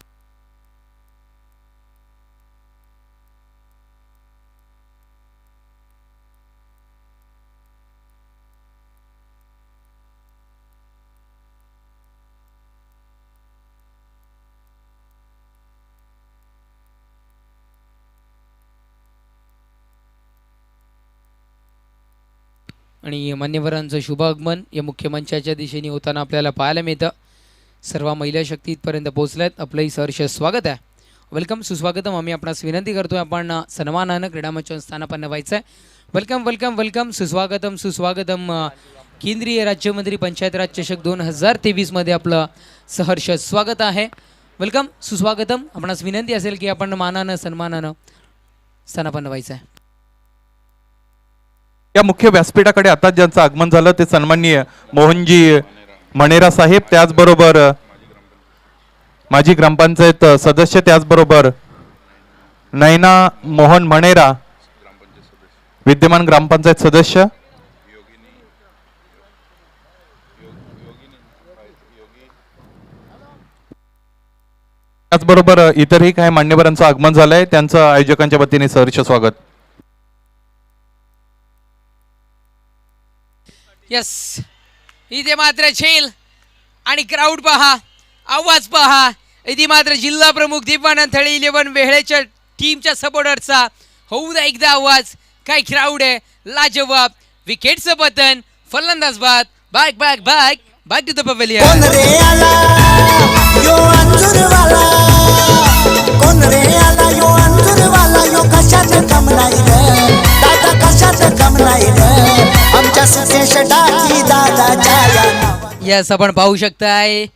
आणि मान्यवरांचं शुभ आगमन या मुख्य मंचाच्या दिशेने होताना आपल्याला पाहायला मिळतं. सर्व महिला शक्ती इथपर्यंत पोहोचल्यात. आपलंही सहर्ष स्वागत आहे. वेलकम सुस्वागतम. आम्ही आपणास विनंती करतोय आपण सन्मानानं क्रीडा मंचावर स्थानापन्न व्हायचं आहे. Welcome welcome welcome. सुस्वागतम सुस्वागतम. केंद्रीय राज्यमंत्री पंचायत राज चषक 2023 मध्ये आपलं सहर्ष स्वागत आहे. वेलकम सुस्वागतम. आपणास विनंती असेल की आपण मानानं सन्मानानं स्थानापन्न व्हायचं आहे. या मुख्य व्यासपीठाकडे आता ज्यांचं आगमन झालं ते सन्माननीय मोहनजी मणेरा साहेब, त्याचबरोबर माजी ग्रामपंचायत सदस्य, त्याचबरोबर नयना मोहन मणेरा विद्यमान ग्रामपंचायत सदस्य, त्याचबरोबर इतरही काही मान्यवरांचं आगमन झालंय, त्यांचं आयोजकांच्या वतीने सहर्ष स्वागत. यस, इथे मात्र छेल आणि क्राऊड पहा, आवाज पहा. इथे मात्र जिल्हा प्रमुख दीपानंद थळे 11 वेहळेच्या टीमच्या सपोर्टरचा होऊ द्या एकदा आवाज. काय क्राऊड आहे, लाजवाब. विकेटचं पतन, फलंदाज बाद, back back back back to the pavilion. कोण रे आला यो अंजुरवाला, कोण रे आला यो अंजुरवाला, यो कशात कमलाय रे दादा, कशात कमलाय रे आमच्या सुकेश टाकी दादाच्या या नावा. यस, आपण पाहू शकताय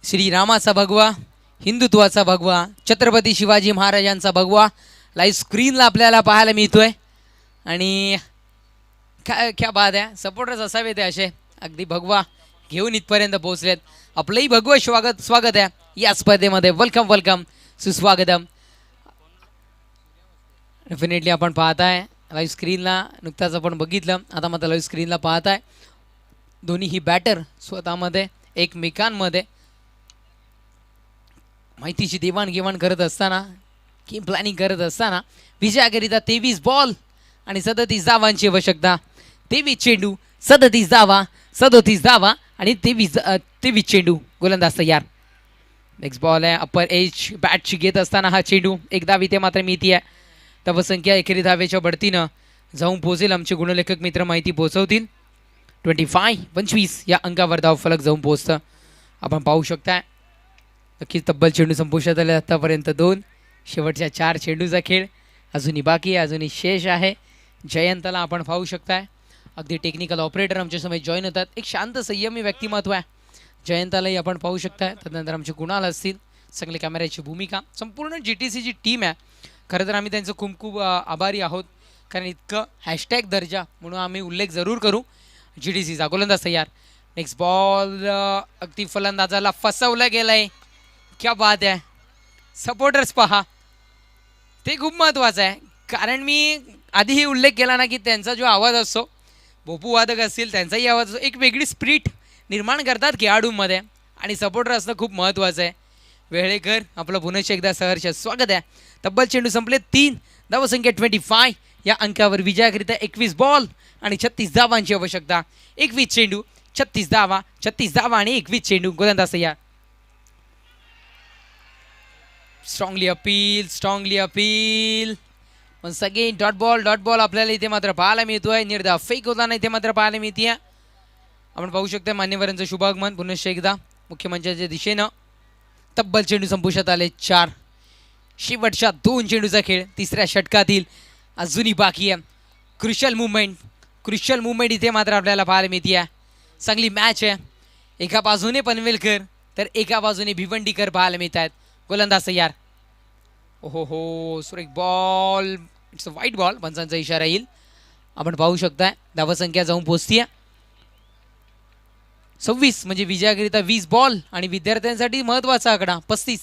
श्रीरामाचा भगवा, हिंदुत्वाचा भगवा, छत्रपती शिवाजी महाराजांचा भगवा लाईव्ह स्क्रीनला आपल्याला पाहायला मिळतोय. आणि काय क्या बात आहे, सपोर्टर्स असावेत असे अगदी भगवा घेऊन इथपर्यंत पोहोचलेत. आपलंही भगवं स्वागत आहे या स्पर्धेमध्ये. वेलकम वेलकम सुस्वागतम. डेफिनेटली आपण पाहताय लाईव्ह स्क्रीनला, नुकताच आपण बघितलं, आता मात्र लाईव्ह स्क्रीनला पाहताय दोन्ही ही बॅटर स्वतःमध्ये एकमेकांमध्ये माहितीची देवाणघेवाण करत असताना, गेम प्लॅनिंग करत असताना विजयाकरिता 23 बॉल आणि 37 धावांची आवश्यकता. 23 चेंडू, 37 धावा, 37 धावा आणि 23 चेंडू. गोलंदाज तयार. नेक्स्ट बॉल आहे अप्पर एज बॅटची घेत असताना हा चेंडू, एक धाव इथे मात्र मिळती आहे. धावसंख्या एकेरी धावेच्या बढतीनं जाऊन पोहोचेल. आमचे गुणलेखक मित्र माहिती पोहोचवतील. 25 या अंकावर धाव फलक जाऊन पोहोचतं. आपण पाहू शकताय नक्कीच तब्बल चेंडू संपुष्टात आले आतापर्यंत 2. शेवटच्या 4 चेंडूचा खेळ अजूनही बाकी आहे, अजूनही शेष आहे. जयंतला आपण पाहू शकताय, अगदी टेक्निकल ऑपरेटर आमच्या समोर जॉईन होतात. एक शांत संयमी व्यक्तिमत्व आहे जयंतालाही आपण पाहू शकताय. त्यानंतर आमचे कुणाल असतील, चांगली कॅमेऱ्याची भूमिका, संपूर्ण GTCची टीम आहे. खरं तर आम्ही त्यांचं खूप खूप आभारी आहोत, कारण इतकं हॅशटॅग दर्जा म्हणून आम्ही उल्लेख जरूर करू GTCचा. गोलंदाज तयार. नेक्स्ट बॉल अगदी फलंदाजाला फसवलं गेलंय. क्या बात आहे. सपोर्टर्स पहा, ते खूप महत्त्वाचं आहे, कारण मी आधीही उल्लेख केला ना की त्यांचा जो आवाज असतो, भोपू वादक असतील त्यांचाही आवाज असतो, एक वेगळी स्प्रिट निर्माण करतात खेळाडूंमध्ये, आणि सपोर्टर असणं खूप महत्त्वाचं आहे. वेळेकर आपलं पुन्हा एकदा सहर्ष स्वागत आहे. तब्बल चेंडू संपले 3. धावसंख्या 25 या अंकावर विजयाकरिता 21 बॉल आणि 36 धावांची आवश्यकता. 21 चेंडू, 36 धावा आणि 21 चेंडू. गोलंदाज तयार. Strongly appeal. पण सगळे डॉट बॉल आपल्याला इथे मात्र पाहायला मिळतोय. निर्धाव फेक होताना इथे मात्र पाहायला मिळते. आपण पाहू शकता मान्यवरांचं शुभागमन पुन्हा एकदा मुख्य मंचाच्या दिशेनं. तब्बल चेंडू संपुष्टात आले 4. शेवटच्या 2 चेंडूचा खेळ तिसऱ्या षटकातील अजूनही बाकी आहे. क्रुशियल मुवमेंट इथे मात्र आपल्याला पाहायला मिळते. चांगली मॅच आहे. एका बाजूने पनवेलकर तर एका बाजूने भिवंडीकर पाहायला मिळत आहेत. गोलंदाज तयार. ओहो सुरेख बॉल, इट्स अ वाईट बॉल, पंचांचा इशारा येईल. आपण पाहू शकताय धावसंख्या जाऊन पोहोचतीये 26, म्हणजे विजयाकरिता 20 बॉल आणि विद्यार्थ्यांसाठी महत्त्वाचा आकडा 35,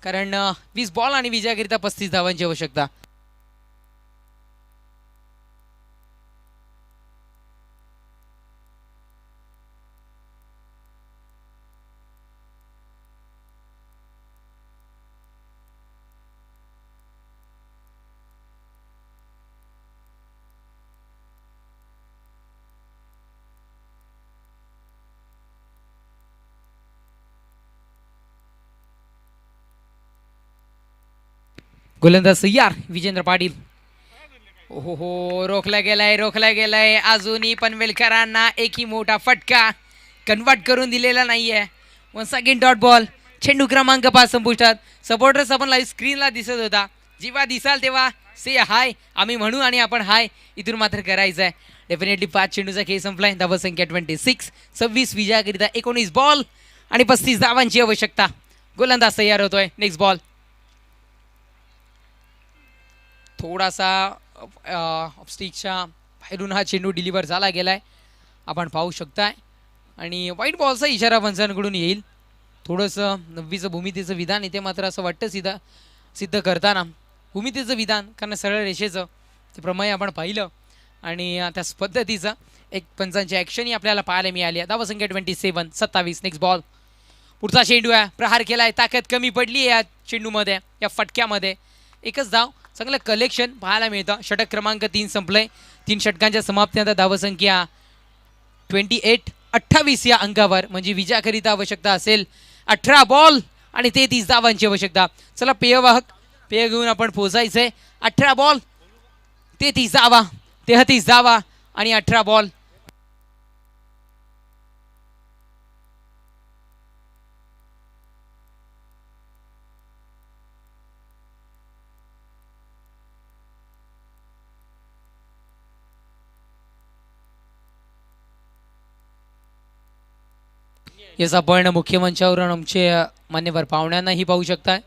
कारण 20 बॉल आणि विजयाकरिता 35 धावांची आवश्यकता. गोलंदाज तयार विजेंद्र पाटील. ओहो रोखला गेलाय. अजूनही पनवेलकरांना एकही मोठा फटका कन्वर्ट करून दिलेला नाहीये. Once again dot ball. चेंडू क्रमांक 5 संपुष्टात. सपोर्टर्स आपण लाईव्ह स्क्रीनला दिसत होता, जेव्हा दिसाल तेव्हा से हाय आम्ही म्हणू आणि आपण हाय इथून मात्र करायचं आहे. डेफिनेटली 5 चेंडूचा खेळ संपलाय. धावा संख्या 26. 26 विजयाकरिता 19 बॉल आणि 35 धावांची आवश्यकता. गोलंदाज तयार होतोय. Next ball. थोडासा ऑफस्टिकच्या बाहेरून हा चेंडू डिलिव्हर झाला गेलाय, आपण पाहू शकताय. आणि वाईट बॉलचा इशारा पंचांकडून येईल. थोडंसं 9वीचं भूमितीचं विधान इथे मात्र असं वाटतं सिद्ध करताना भूमितीचं विधान कारण सरळ रेषेचं ते प्रमेय आपण पाहिलं आणि त्याच पद्धतीचं एक पंचांची ॲक्शनही आपल्याला पाहायला मिळाली आहे. धावा संख्या 27. 27. Next ball. पुढचा चेंडू आहे, प्रहार केलाय, ताकद कमी पडली आहे या चेंडूमध्ये, या फटक्यामध्ये. एकच धाव, चांगलं कलेक्शन पाहायला मिळतं. षटक क्रमांक 3 संपलंय. 3 षटकांच्या समाप्तीनंतर धावा संख्या 28 या अंकावर, म्हणजे विजयाकरिता आवश्यकता असेल 18 बॉल आणि 33 धावांची आवश्यकता. चला पेय घेऊन आपण पोहोचायचंय. 18 बॉल 33 धावा, 33 धावा आणि 18 बॉल. यस, आपण मुख्य मंचावरून आमचे मान्यवर पाहुण्यांनाही पाहू शकताय.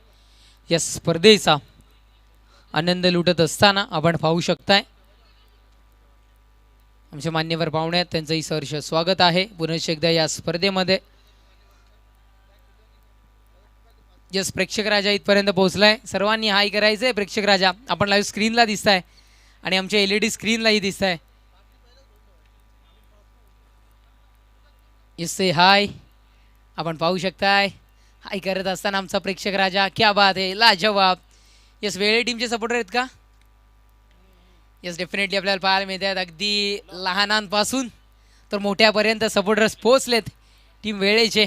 या स्पर्धेचा आनंद लुटत असताना आपण पाहू शकताय आमचे मान्यवर पाहुणे आहेत, त्यांचंही सहर्ष स्वागत आहे पुनश्च एकदा या स्पर्धेमध्ये. यस, प्रेक्षक राजा इथपर्यंत पोहोचलाय. सर्वांनी हाय करायचंय. प्रेक्षक राजा आपण लाईव्ह स्क्रीनला दिसताय आणि आमच्या LED स्क्रीनलाही दिसताय. यस, से हाय आपण पाहू शकताय. हाय करत असताना आमचा प्रेक्षक राजा, क्या बात आहे, लाजवाब. यस, वेळे टीमचे सपोर्टर आहेत का? यस, डेफिनेटली आपल्याला पाहायला मिळत आहेत. अगदी लहानांपासून तर मोठ्यापर्यंत सपोर्टर्स पोहोचलेत टीम वेळेचे.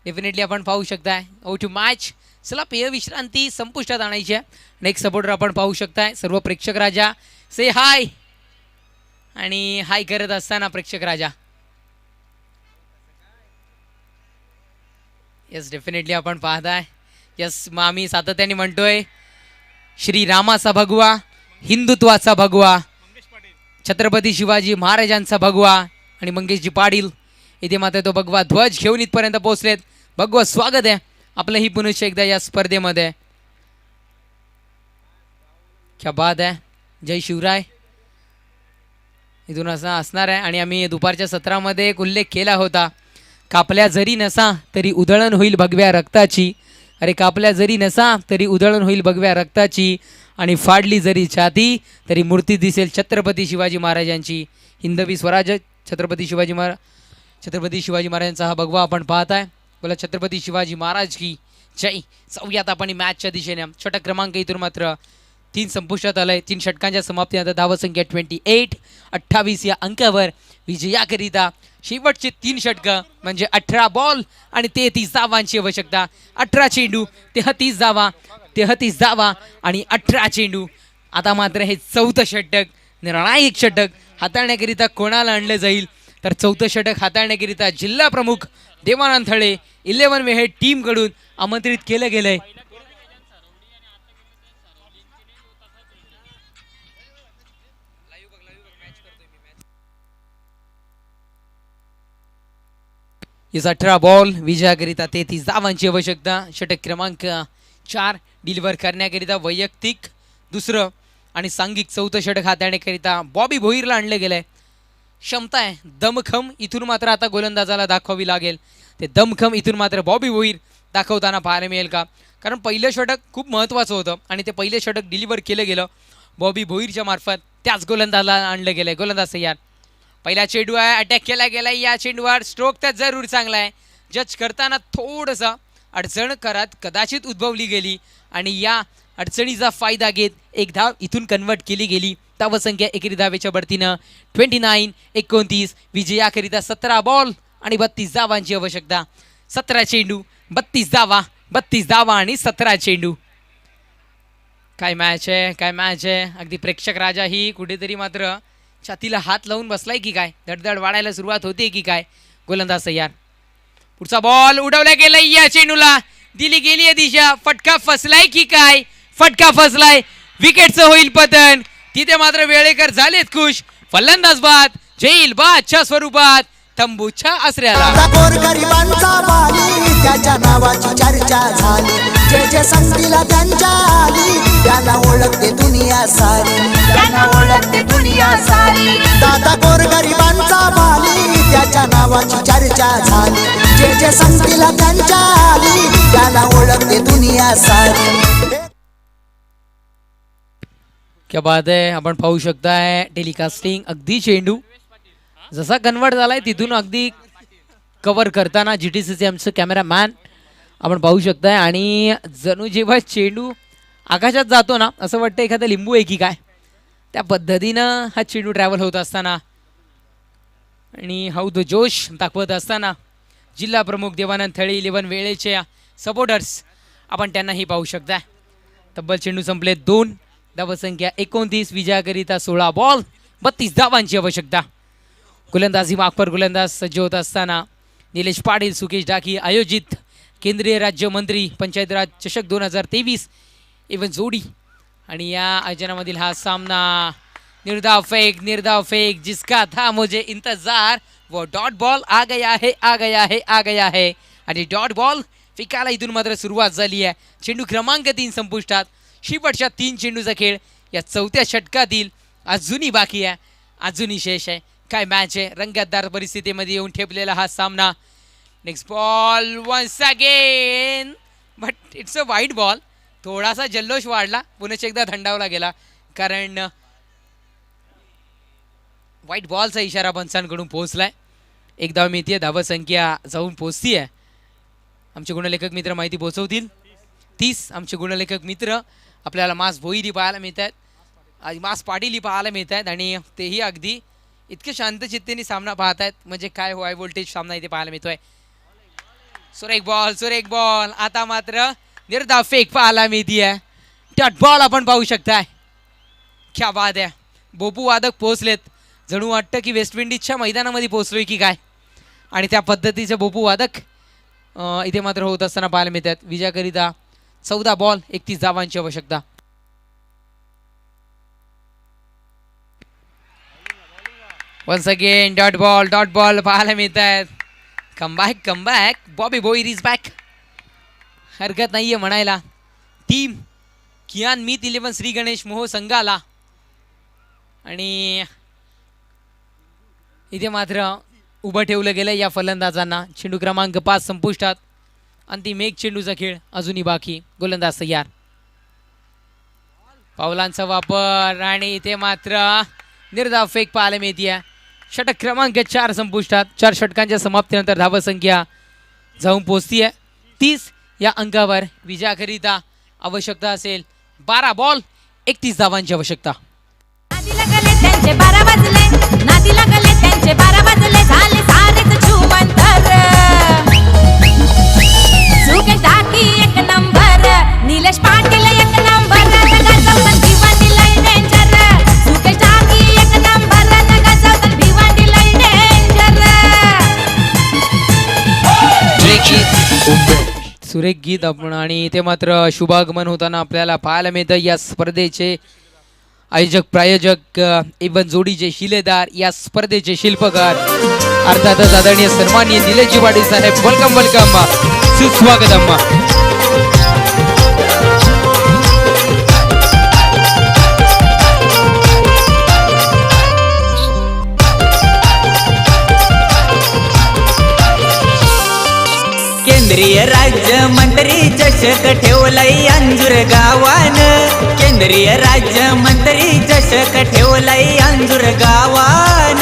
डेफिनेटली आपण पाहू शकताय. ओ टू मॅच. चला पेय विश्रांती संपुष्टात आणायची आहे. नेक्स्ट सपोर्टर आपण पाहू शकताय. सर्व प्रेक्षक राजा से हाय आणि हाय करत असताना प्रेक्षक राजा. यस, डेफिनेटली आपण पाहताय. यस, मग आम्ही सातत्याने म्हणतोय श्रीरामाचा भगवा, हिंदुत्वाचा भगवा, छत्रपती शिवाजी महाराजांचा भगवा आणि मंगेशजी पाटील इथे मात्र तो भगवा ध्वज घेऊन इथपर्यंत पोहोचलेत. भगवा स्वागत आहे आपलंही पुनश्च एकदा या स्पर्धेमध्ये. क्या बात आहे. जय शिवराय इथून असं असणार आहे. आणि आम्ही दुपारच्या सत्रामध्ये एक उल्लेख केला होता, कापल्या जरी नसा तरी उधळण होईल भगव्या रक्ताची. अरे कापल्या जरी नसा तरी उधळण होईल भगव्या रक्ताची आणि फाडली जरी छाती तरी मूर्ती दिसेल छत्रपती शिवाजी महाराजांची. हिंदवी स्वराज्य छत्रपती शिवाजी महाराजांचा हा भगवा आपण पाहताय. बोला छत्रपती शिवाजी महाराज की जय. जाऊयात आपण मॅचच्या दिशेने. षटक क्रमांक इथून मात्र 3 संपुष्टात आलाय. 3 षटकांच्या समाप्तीनंतर धावा संख्या 28 या अंकावर विजयाकरिता शेवटचे 3 षटकं म्हणजे 18 बॉल आणि 33 धावांची आवश्यकता. 18 चेंडू 33 धावा आणि 18 चेंडू. आता मात्र हे 4थं षटक, निर्णायक षटक हाताळण्याकरिता कोणाला आणलं जाईल तर 4थं षटक हाताळण्याकरिता जिल्हा प्रमुख देवानंद थळे 11 वे टीमकडून आमंत्रित केलं गेलंय. इस 18 बॉल विजयाकरिता 33 धावांची आवश्यकता. षटक क्रमांक 4 डिलिव्हर करण्याकरिता वैयक्तिक 2रं आणि सांघिक 4थं षटक हाताळण्याकरिता बॉबी भोईरला आणलं गेलंय. क्षमता आहे, दमखम इथून मात्र आता गोलंदाजाला दाखवावी लागेल. ते दमखम इथून मात्र बॉबी भोईर दाखवताना पाहायला मिळेल का? कारण पहिलं षटक खूप महत्त्वाचं होतं आणि ते पहिलं षटक डिलिव्हर केलं गेलं बॉबी भोईरच्या मार्फत. त्याच गोलंदाजाला आणलं गेलंय. गोलंदाज तयार. पहिला चेंडू आहे, अटॅक केला गेला. या चेंडूवर स्ट्रोक तर जरूर चांगला आहे. जज करताना थोडंसं अडचण करत कदाचित उद्भवली गेली आणि या अडचणीचा फायदा घेत एक धाव इथून कन्वर्ट केली गेली. धावसंख्या एकेरी धावेच्या बढतीनं 29-29. विजयाकरिता 17 बॉल आणि 32 धावांची आवश्यकता. 17 चेंडू 32 धावा आणि 17 चेंडू. काय मॅच आहे. अगदी प्रेक्षक राजा ही कुठेतरी मात्र छातीला हात लावून बसलाय की काय? धडधड वाढायला सुरुवात होते की काय? गोलंदाज तयार. पुढचा बॉल उडवला गेला. या चेंडूला दिली गेली आहे दिशा, फटका फसलाय की काय, फटका फसलाय, विकेटचं होईल पतन. तिथे मात्र वेळेकर झालेत खुश. फलंदाज बाद जैल बादच्या स्वरूपात तंबूच्या आसऱ्याला. आता गोरगरिबांचा वाली त्याच्या नावाची चर्चा झाली. जे जे संगतीला त्यांच्या आली त्याला ओळखते दुनिया सारी, त्याला ओळखते दुनिया सारी. दादा गोरगरिबांचा वाली त्याच्या नावाची चर्चा झाली. जे जे संगतीला त्यांच्या आली त्याला ओळखते दुनिया सारी. क्या बात आहे. आपण पाहू शकताय टेलिकास्टिंग अगदी चेंडू जसा कन्वर्ट झालाय तिथून अगदी कव्हर करताना GTCचे आमचं कॅमेरामॅन आपण पाहू शकताय. आणि जणू जेव्हा चेंडू आकाशात जातो ना असं वाटतं एखादा लिंबू आहे की काय, त्या पद्धतीनं हा चेंडू ट्रॅव्हल होत असताना आणि हाऊ तो जोश दाखवत असताना जिल्हा प्रमुख देवानंद थळी 11 वेळेचे सपोर्टर्स आपण त्यांनाही पाहू शकताय. तब्बल चेंडू संपले 2, धावसंख्या 29, विजयाकरिता 16 बॉल 32 धावांची आवश्यकता. गोलंदाजी मागपर गोलंदाज सज्ज होत असताना निलेश पाटील, सुकेश डाकी आयोजित केंद्रीय राज्यमंत्री पंचायत राज चषक 2023 इव्हन जोडी. आणि या आयोजनामधील हा सामना निर्धाव फेक जिसका था मुझे इंतजार वो डॉट बॉल आ गया है आ गया है आ गया है. आणि डॉट बॉल फेकायला इथून मात्र सुरुवात झाली आहे. चेंडू क्रमांक 3 संपुष्टात. शेवटच्या 3 चेंडूचा खेळ या 4थ्या षटकातील अजूनही बाकी आहे, अजूनही शेष आहे. काय मॅच आहे, रंगतदार परिस्थितीमध्ये येऊन ठेपलेला हा सामना. Next ball once again but it's a wide ball. थोडासा जल्लोष वाढला, पुन्हा एकदा थंडावला गेला कारण वाईट बॉलचा इशारा पंचांकडून पोहोचलाय. एक धाव मिळतीये, धावसंख्या जाऊन पोहोचती आहे. आमचे गुणलेखक मित्र माहिती पोहोचवतील. 30 आमचे गुणलेखक मित्र आपल्याला मास भोईरी पाहायला मिळत आहेत, मास पाटीलही पाहायला मिळत आहेत आणि तेही अगदी इतके शांतचित्तेने सामना पाहत आहेत. म्हणजे काय हाय व्होल्टेज सामना इथे पाहायला मिळतोय. सुरेख बॉल आता मात्र निर्धाव फेक पाहायला मिळतीये. डॉट बॉल आपण पाहू शकताय. क्या बात आहे. बोपू वादक पोहोचलेत. जणू वाटतं की वेस्ट इंडिजच्या मैदानामध्ये पोहोचलोय की काय. आणि त्या पद्धतीचे बोपू वादक इथे मात्र होत असताना पाहायला मिळतात. विजयाकरिता 14 बॉल 31 धावांची आवश्यकता. वन्स अगेन डॉट बॉल पाहायला मिळत आहेत. Comeback Bobby Boir is back. हरकत नाहीये म्हणायला. टीम कियान मीत 11 श्री गणेश मोह संघाला. आणि इथे मात्र उभं ठेवलं गेलं या फलंदाजांना. चेंडू क्रमांक 5 संपुष्टात. अंतिम एक चेंडूचा खेळ अजूनही बाकी. गोलंदाज तयार. पावलांचा वापर आणि इथे मात्र निर्धाव फेक पाहायला मिळते. षटक क्रमांक 4 संपुष्टात. 4 षटकांच्या समाप्तीनंतर धावसंख्या जाऊन पोहोचतीये 30 या अंकावर. विजयाकरिता आवश्यकता असेल 12 बॉल 31 धावांची आवश्यकता. नादी लागले त्यांचे 12 वाजले, नादी लागले त्यांचे 12 वाजले, झाले सारेच छुमंतर. सुकेश डाकी 1 नंबर, निलेश पाटील 1 नंबर, नगरचौकात भिवंडी लय डेंजर. सुकेश डाकी 1 नंबर, नगरचौकात भिवंडी लय डेंजर. सुरेख गीत आपण. आणि इथे मात्र शुभागमन होताना आपल्याला पाहायला मिळतं. या स्पर्धेचे आयोजक प्रायोजक इव्हन जोडीचे शिलेदार, या स्पर्धेचे शिल्पकार अर्थातच आदरणीय सन्माननीय निलेशजी पाटील साहेब. वेलकम सुस्वागत अम्मा. केंद्रीय राज्यमंत्री चषक ठेवलाय अंजूर गावान. केंद्रीय राज्यमंत्री चषक ठेवलाय अंजूर गावान.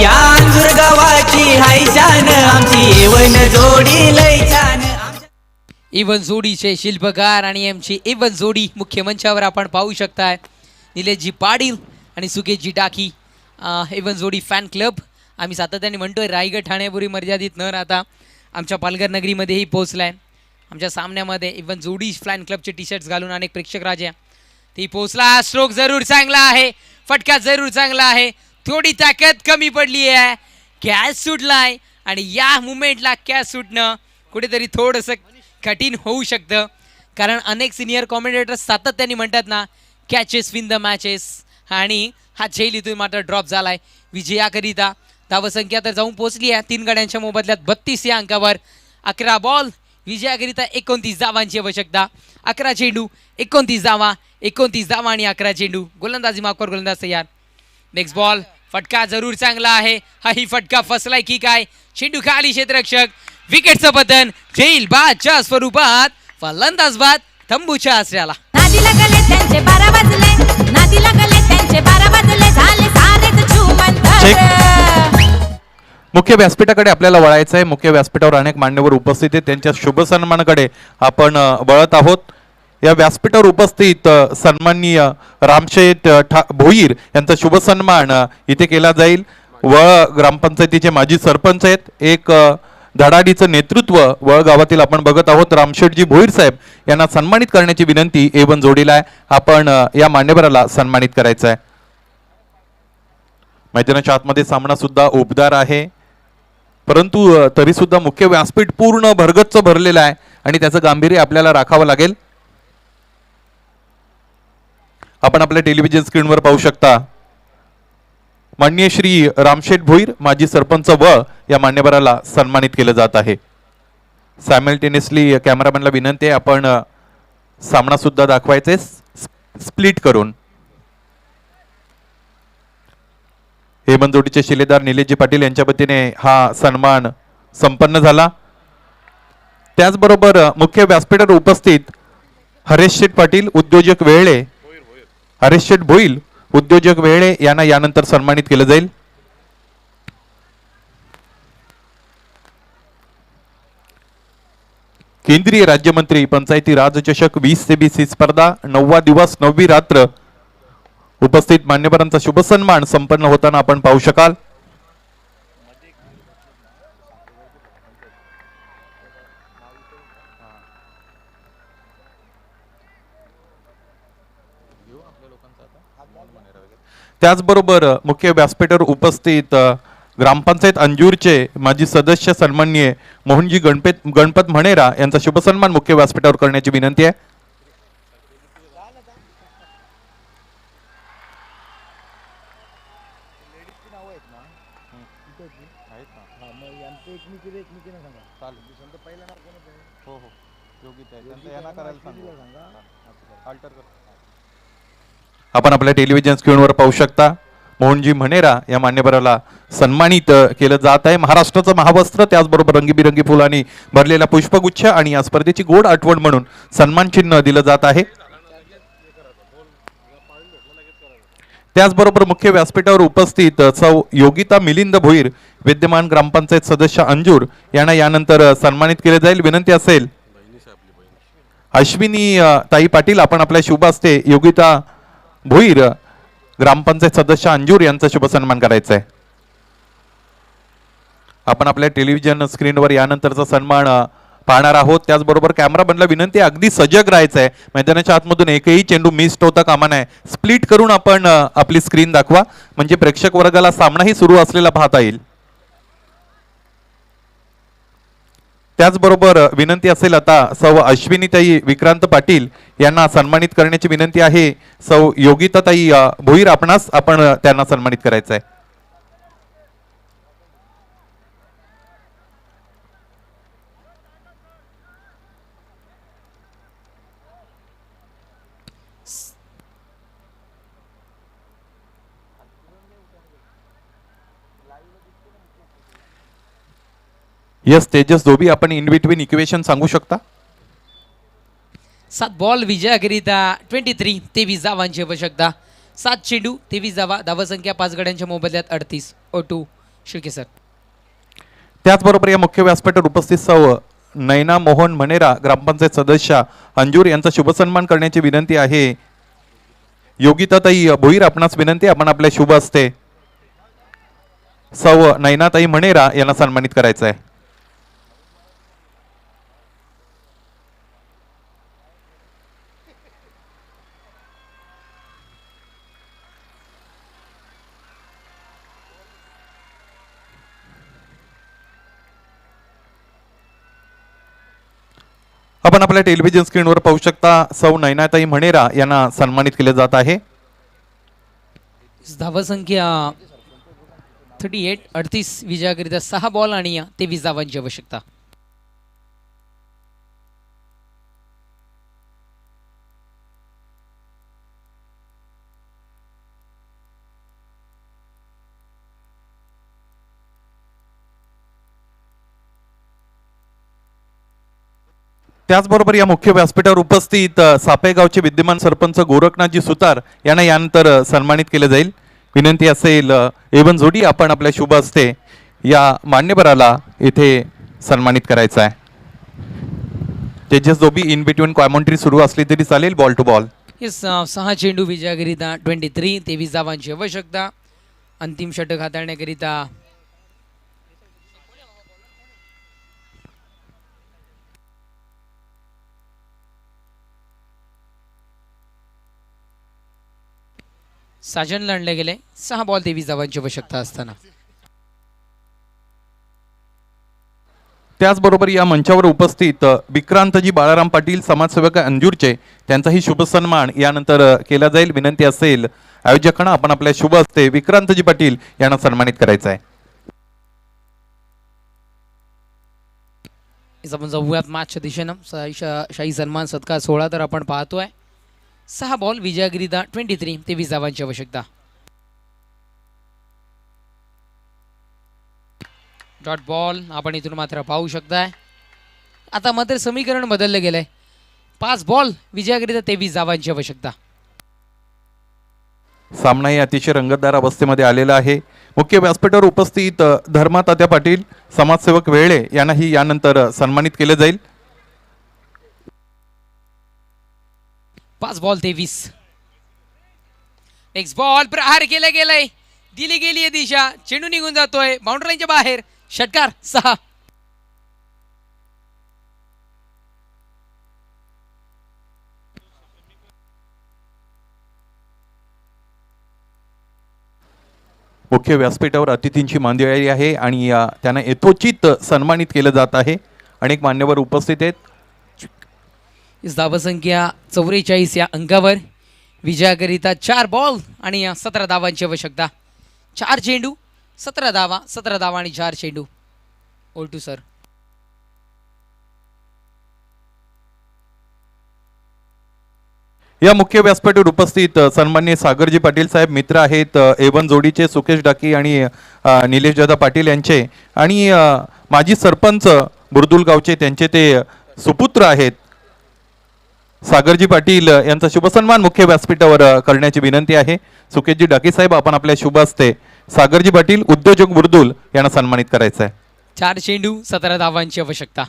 या अंजूर गावाची हाय शान, आमची एवन जोडी लय छान. इव्हन जोडीचे शिल्पकार आणि आमची इव्हन जोडी मुख्य मंचावर आपण पाहू शकताय. निलेशजी पाटील आणि सुकेशजी डाकी इव्हन जोडी फॅन क्लब. आम्ही सातत्याने म्हणतोय रायगड ठाण्यापुरी मर्यादित न राहता आमच्या पालघर नगरीमध्येही पोहोचलाय. आमच्या सामन्यामध्ये इव्हन जोडी फॅन क्लबचे टी शर्ट्स घालून अनेक प्रेक्षक राजा ती पोहोचला. स्ट्रोक जरूर चांगला आहे, फटका जरूर चांगला आहे. थोडी ताकद कमी पडली आहे, कॅच सुटलाय आणि या मुवमेंटला कॅच सुटणं कुठेतरी थोडंसं कठीण होऊ शकतं, कारण अनेक सिनियर कॉमेंटेटर्स सातत्याने म्हणतात ना, कॅचेस विन द मॅचेस, आणि हा झेल इथून मात्र ड्रॉप झालाय. विजयाकरिता धावसंख्या तर जाऊन पोहोचली आहे 3 गड्यांच्या मोबदल्यात 32 या अंकावर. 11 बॉल विजयाकरिता 29 धावांची आवश्यकता. 11 चेंडू 29 धावा, 29 धावा आणि 11 चेंडू. गोलंदाजी मार्कवर गोलंदाज तयार. नेक्स्ट बॉल, फटका जरूर चांगला आहे. हाही फटका फसलाय की काय? चेंडू खाली, क्षेत्ररक्षक, विकेटचं पतन. झेल बादच्या स्वरूपात, फलंदाज बाद तंबूच्या आसऱ्याला. नादी लागले त्यांचे 12 वाजले, नादी लागले त्यांचे 12 वाजले, झाले सारेच छुमंतर. मुख्य व्यासपीठाकडे आपल्याला वळायचं आहे. मुख्य व्यासपीठावर अनेक मान्यवर उपस्थित आहेत, त्यांच्या शुभ सन्मानाकडे आपण वळत आहोत. या व्यासपीठावर उपस्थित सन्माननीय रामशेठ भोईर यांचा शुभ सन्मान इथे केला जाईल. वळ ग्रामपंचायतीचे माजी सरपंच आहेत. एक धडाडीचं नेतृत्व वळ गावातील आपण बघत आहोत. रामशेठजी भोईर साहेब यांना सन्मानित करण्याची विनंती A1 जोडीला आहे. आपण या मान्यवराला सन्मानित करायचं आहे. मैदानाच्या आतमध्ये सामना सुद्धा उबदार आहे, परंतु तरी सुद्धा मुख्य व्यासपीठ पूर्ण भरगच्च भरलेलं आहे आणि त्याचं गांभीर्य आपल्याला राखावं लागेल. आपण आपल्या टेलिव्हिजन स्क्रीनवर पाहू शकता माननीय श्री रामशेठ भोईर माजी सरपंच व या मान्यवराला सन्मानित केलं जात आहे. सायमल्टेनियसली कॅमेरामॅनला विनंती आहे आपण सामना सुद्धा दाखवायचे स्प्लिट करून. हे मंजोडीचे शिलेदार निलेशजी पाटील यांच्या वतीने हा सन्मान संपन्न झाला. त्याचबरोबर मुख्य व्यासपीठावर उपस्थित हरेश शेठ पाटील उद्योजक वेळे, हरेश शेठ भोईर उद्योजक वेळे यांना यानंतर सन्मानित केलं जाईल. केंद्रीय राज्यमंत्री पंचायती राज चषक 20 ते 20 ही स्पर्धा 9वा दिवस 9वी रात्र उपस्थित मान्यवरांचा शुभ सन्मान संपन्न होताना आपण पाहू शकाल. त्याचबरोबर मुख्य व्यासपीठावर उपस्थित ग्रामपंचायत अंजूरचे माजी सदस्य सन्माननीय मोहनजी गणपत म्हणेरा यांचा शुभ सन्मान मुख्य व्यासपीठावर करण्याची विनंती आहे. आपण आपल्या टेलिव्हिजन स्क्रीनवर पाहू शकता मोहनजी म्हणेरा या मान्यवराला सन्मानित केलं जात आहे. महाराष्ट्राचं महावस्त्र त्याचबरोबर रंगीबिरंगी फुलांनी भरलेला पुष्पगुच्छ आणि या स्पर्धेची गोड आठवण म्हणून सन्मान चिन्ह दिलं जात आहे. त्याचबरोबर मुख्य व्यासपीठावर उपस्थित सौ योगिता मिलिंद भोईर विद्यमान ग्रामपंचायत सदस्य अंजूर यांना यानंतर सन्मानित केले जाईल. विनंती असेल अश्विनी ताई पाटील आपण आपल्या शुभ हस्ते योगिता भोईर ग्रामपंचायत सदस्य अंजूर यांचा शुभ सन्मान करायचा आहे. आपण आपल्या टेलिव्हिजन स्क्रीनवर यानंतरचा सन्मान पाहणार आहोत. त्याचबरोबर कॅमेरामॅनला विनंती अगदी सजग राहायचं आहे. मैदानाच्या आतमधून एकही चेंडू मिस होता कामा नये. स्प्लिट करून आपण आपली स्क्रीन दाखवा म्हणजे प्रेक्षक वर्गाला सामनाही सुरू असलेला पाहता येईल. त्याचबरोबर विनंती असेल आता सौ अश्विनीताई विक्रांत पाटील यांना सन्मानित करण्याची विनंती आहे. सौ योगिताताई भोईर आपणास आपण त्यांना सन्मानित करायचं आहे. यस तेजस धोबी आपण इन बिटवीन इक्वेशन सांगू शकता. 7 बॉल विजयाकरिता 23 धावांची आवश्यकता. 7 चेंडू 23 धावा, धावसंख्या 5 गड्यांच्या मोबदल्यात 38. O2 Shirke sir. त्याचबरोबर या मुख्य व्यासपीठावर उपस्थित सौ नैना मोहन मनेरा ग्रामपंचायत सदस्य अंजूर यांचा शुभ सन्मान करण्याची विनंती आहे. योगिताताई भोईर आपणास विनंती आपण आपल्या शुभ हस्ते सौ नैनाताई मनेरा यांना सन्मानित करायचं आहे. आपण आपल्या टेलिव्हिजन स्क्रीनवर पाहू शकता सौ नयनाताई म्हणेरा यांना सन्मानित केले जात आहे. धावसंख्या 38 विजयाकरिता 6 बॉल आणि 23 धावांची आवश्यकता. त्याचबरोबर या मुख्य व्यासपीठावर उपस्थित सापेगावचे विद्यमान सरपंच गोरखनाथजी सुतार यांना यानंतर सन्मानित केले जाईल. विनंती असेल एवन जोडी आपण आपल्या शुभ हस्ते या मान्यवराला इथे सन्मानित करायचं आहे. तेजस दोबी इन बिटवीन कॉमेंट्री सुरू असली तरी चालेल. Ball to ball. 6 चेंडू विजयाकरिता 23 धावांची आवश्यकता. अंतिम षटक हाताळण्याकरिता साजनला आणले गेले. 6 बॉल 23 धावांची आवश्यकता असताना. त्याचबरोबर या मंचावर उपस्थित विक्रांतजी बाळाराम पाटील समाजसेवक अंजूरचे त्यांचाही शुभ सन्मान यानंतर केला जाईल. विनंती असेल आयोजकांना आपण आपल्या शुभ हस्ते विक्रांतजी पाटील यांना सन्मानित करायचं आहे. आपण जाऊयात मॅचच्या दिशेनं. शाही सन्मान सत्कार सोहळा तर आपण पाहतोय. 6 बॉल विजयाकरिता 23 धावांची आवश्यकता. डॉट बॉल आपण इथून मात्र पाहू शकताय. आता मात्र समीकरण बदललं गेलंय. 5 बॉल विजयाकरिता 23 धावांची आवश्यकता. सामनाही अतिशय रंगतदार अवस्थेमध्ये आलेला आहे. मुख्य व्यासपीठावर उपस्थित धर्मातात्या पाटील समाजसेवक वेळे यांनाही यानंतर सन्मानित केले जाईल. 5 बॉल 23. नेक्स्ट बॉल प्रहार केला गेलाय. दिली गेली आहे दिशा. चेंडू निघून जातोय बाउंड्री लाईनच्या बाहेर. षटकार 6. मुख्य व्यासपीठावर अतिथींची मांदियाळी आहे आणि त्यांना यथोचित सन्मानित केलं जात आहे. अनेक मान्यवर उपस्थित आहेत. धावसंख्या 44 या अंकावर विजयाकरिता 4 बॉल आणि 17 धावांची आवश्यकता. 4 चेंडू 17 धावा 17 धावा आणि 4 चेंडू. ओल्टू सर. या मुख्य व्यासपीठावर उपस्थित सन्मान्य सागरजी पाटील साहेब मित्र आहेत एवन जोडीचे सुकेश डाकी आणि निलेश दादा पाटील यांचे आणि माजी सरपंच बुरदुल गावचे त्यांचे ते सुपुत्र आहेत. सागरजी पाटील यांचा शुभसन्मान मुख्य व्यासपीठावर करण्याची विनंती आहे. सुकेशजी डाकी साहेब आपण आपल्या शुभ हस्ते सागरजी पाटील उद्योजक बुरदुल यांना सन्मानित करायचं आहे. 4 चेंडू 17 धावांची आवश्यकता.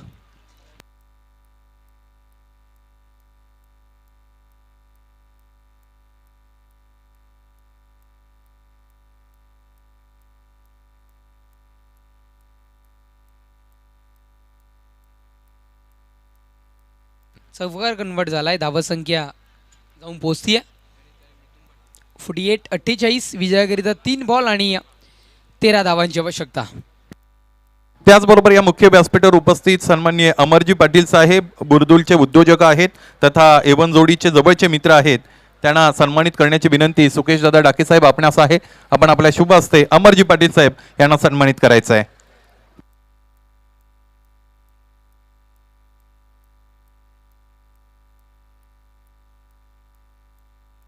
चौकार कन्वर्ट झालाय. धावसंख्या जाऊन पोहोचतीये 48 विजयाकरिता 3 बॉल आणि 13 धावांची आवश्यकता. त्याचबरोबर या मुख्य व्यासपीठावर उपस्थित सन्माननीय अमरजी पाटील साहेब बुरदुलचे उद्योजक आहेत तथा एवन जोडीचे जवळचे मित्र आहेत. त्यांना सन्मानित करण्याची विनंती सुकेश दादा डाके साहेब आपणास आहे. आपण आपल्या शुभ हस्ते अमरजी पाटील साहेब यांना सन्मानित करायचं आहे.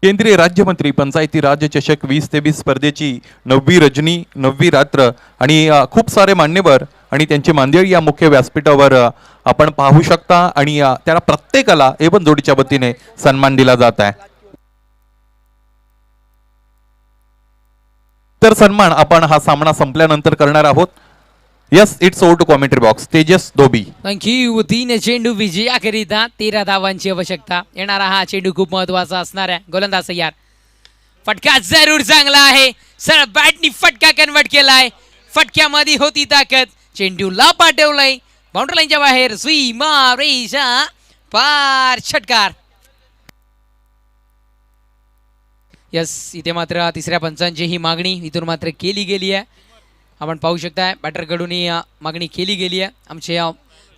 केंद्रीय राज्यमंत्री पंचायती राज चषक 2023 स्पर्धेची 9वी रजनी 9वी रात्र आणि खूप सारे मान्यवर आणि त्यांची मांदियाळी या मुख्य व्यासपीठावर आपण पाहू शकता आणि त्याला प्रत्येकाला एवन जोडीच्या वतीने सन्मान दिला जात आहे. तर सन्मान आपण हा सामना संपल्यानंतर करणार आहोत. Yes it's over to commentary box. Tejas Dobi. Thank you. 3 चेंडू विजयाकरिता 13 धावांची आवश्यकता. येणारा हा चेंडू खूप महत्वाचा असणार आहे. गोलंदाज तयार. फटका जरूर चांगला आहे. सरळ बॅटनी फटका कन्वर्ट केलाय. फटक्यामध्ये होती ताकद. चेंडूला पाठवलाय बाउंड्री लाईनच्या बाहेर. सीमा रेषा पार. षटकार. यस इथे मात्र तिसऱ्या पंचांची ही मागणी इथून मात्र केली गेली आहे. आपण पाहू शकताय बॅटरकडून मागणी केली गेली आहे. आमचे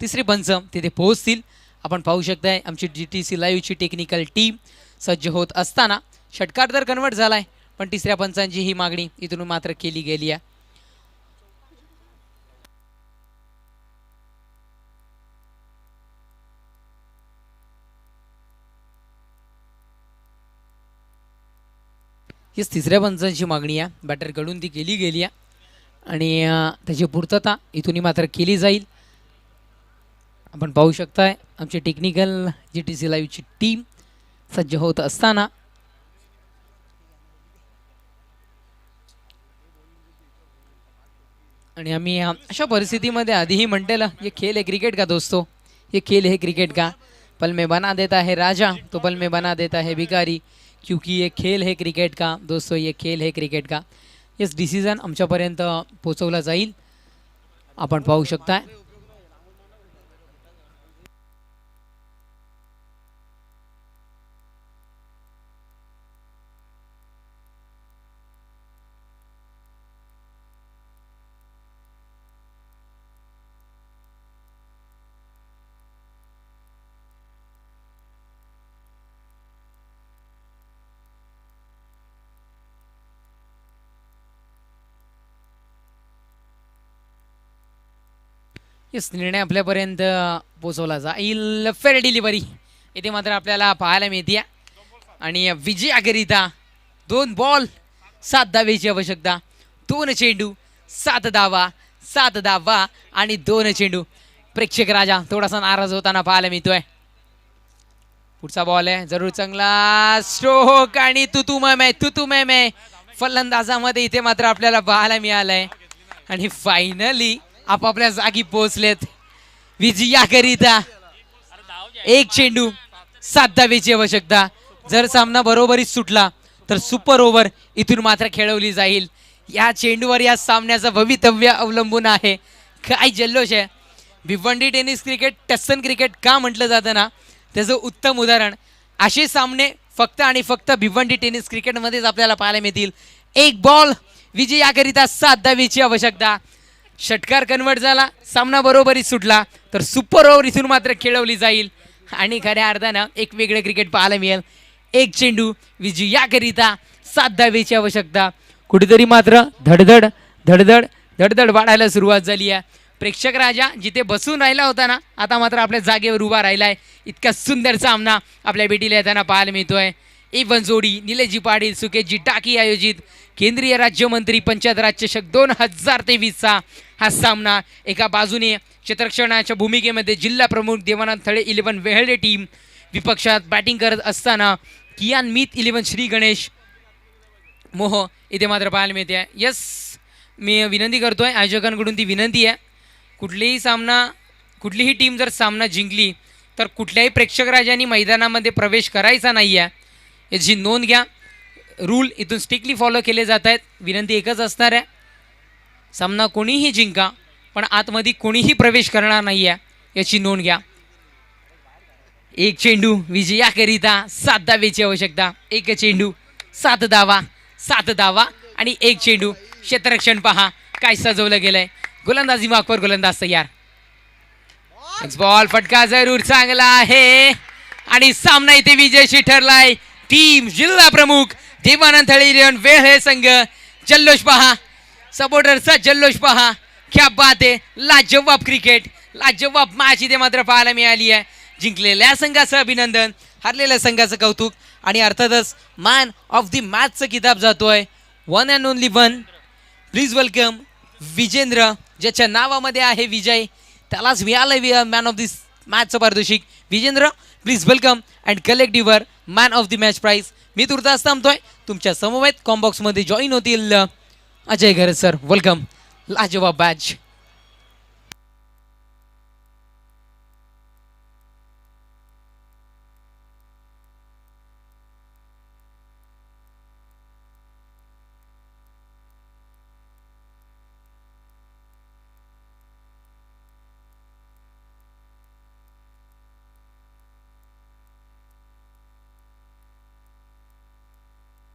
तिसरे पंच तिथे पोहोचतील आपण पाहू शकताय आमची GTC लाईव्हची टेक्निकल टीम सज्ज होत असताना षटकार तर कन्वर्ट झालाय, पण तिसऱ्या पंचांची ही मागणी इथून मात्र केली गेली आहे. हीच तिसऱ्या पंचांची मागणी आहे, बॅटरकडून ती केली गेली आहे आणि त्याची पूर्तता इथून मात्र केली जाईल. आपण पाहू शकताय आमची टेक्निकल GTC लाईव्हची टीम सज्ज होत असताना आणि आम्ही अशा परिस्थितीमध्ये आधीही म्हटलेलं ये खेल है क्रिकेट का दोस्तों, ये खेल है क्रिकेट का. पल में बना देता है राजा तो पल में बना देता है भिखारी, क्योंकि ये खेल है क्रिकेट का दोस्तों, ये खेल है क्रिकेट का. येस डिसिजन आमच्यापर्यंत पोहोचवला जाईल. आपण पाहू शकताय येस निर्णय आपल्यापर्यंत पोहोचवला जाईल. फेअर डिलिव्हरी इथे मात्र आपल्याला पाहायला मिळते आणि विजयाकरिता 2 बॉल 7 धावेची आवश्यकता, 2 चेंडू 7 धावा आणि 2 चेंडू. प्रेक्षक राजा थोडासा नाराज होताना पाहायला मिळतोय. पुढचा बॉल आहे जरूर चांगला स्ट्रोक आणि तुतू मैं फलंदाजामध्ये इथे मात्र आपल्याला पाहायला मिळालंय आणि फायनली आपापल्या जागी पोहोचलेत. विजयाकरिता 1 चेंडू 7 धावेची आवश्यकता. जर सामना बरोबरीच सुटला तर सुपर ओव्हर इथून मात्र खेळवली जाईल. या चेंडूवर या सामन्याचं भवितव्य अवलंबून आहे. काय जल्लोष आहे. भिवंडी टेनिस क्रिकेट टस्सन क्रिकेट का म्हटलं जातं ना, त्याचं उत्तम उदाहरण. असे सामने फक्त आणि फक्त भिवंडी टेनिस क्रिकेटमध्येच आपल्याला पाहायला मिळतील. 1 बॉल विजयाकरिता 7 धावेची आवश्यकता. षटकार कन्वर्ट झाला, सामना बरोबरीच सुटला तर सुपर ओव्हर इथून मात्र खेळवली जाईल आणि खऱ्या अर्थानं एक वेगळं क्रिकेट पाहायला मिळेल. 1 चेंडू विजयाकरिता 7 धावेची आवश्यकता. कुठेतरी मात्र धडधड धडधड धडधड वाढायला सुरुवात झाली आहे. प्रेक्षक राजा जिथे बसून राहिला होता ना, आता मात्र आपल्या जागेवर उभा राहिलाय. इतका सुंदर सामना आपल्या भेटीला येताना पाहायला मिळतोय. इवन जोडी निलेशजी पाटील सुकेशजी टाकी आयोजित केंद्रीय राज्यमंत्री पंचायत राज चषक 2023चा हा सामना. एका बाजूने क्षेत्ररक्षणाच्या भूमिकेमध्ये जिल्हा प्रमुख देवानंद थळे 11 वेहळे टीम, विपक्षात बॅटिंग करत असताना कियान मीत 11 श्री गणेश मोह इथे मात्र पाहायला मिळते. यस मी विनंती करतोय आयोजकांकडून, ती विनंती आहे कुठलीही टीम जर सामना जिंकली तर कुठल्याही प्रेक्षक राजांनी मैदानामध्ये प्रवेश करायचा नाही आहे याची नोंद घ्या. रूल इथून स्ट्रिक्टली फॉलो केले जात आहेत. विनंती एकच असणार आहे, सामना कोणीही जिंका पण आतमध्ये कोणीही प्रवेश करणार नाही आहे याची नोंद घ्या. 1 चेंडू विजयाकरिता 7 धावेची आवश्यकता. 1 चेंडू 7 धावा आणि 1 चेंडू. क्षेत्ररक्षण पहा काय सजवलं गेलंय. गोलंदाजी मागवर गोलंदाज तयार. बॉल फटका जरूर चांगला आहे आणि सामना इथे विजयशी ठरलाय. टीम जिल्हा प्रमुख देवानंद थळे 11 वेहळे संघ. जल्लोष पहा, सपोर्टरचा जल्लोष पहा. क्या बात आहे. लाजवाब क्रिकेट, लाजवाब मॅच इथे मात्र पाहायला मिळाली आहे. जिंकलेल्या संघाचं अभिनंदन, हरलेल्या संघाचं कौतुक आणि अर्थातच मॅन ऑफ द मॅचचं किताब जातोय. 1 and only 1. Please welcome Vijendra, ज्याच्या नावामध्ये आहे विजय, त्यालाच मिळालं मॅन ऑफ दिस मॅचचं पारितोषिक. Vijendra please welcome and collect your man of the match prize. मी तुर्तास थांबतोय. तुमच्या समवेत कॉम्बॉक्समध्ये जॉईन होतील अजय घरत सर. वेलकम. लाजवाब बॅच.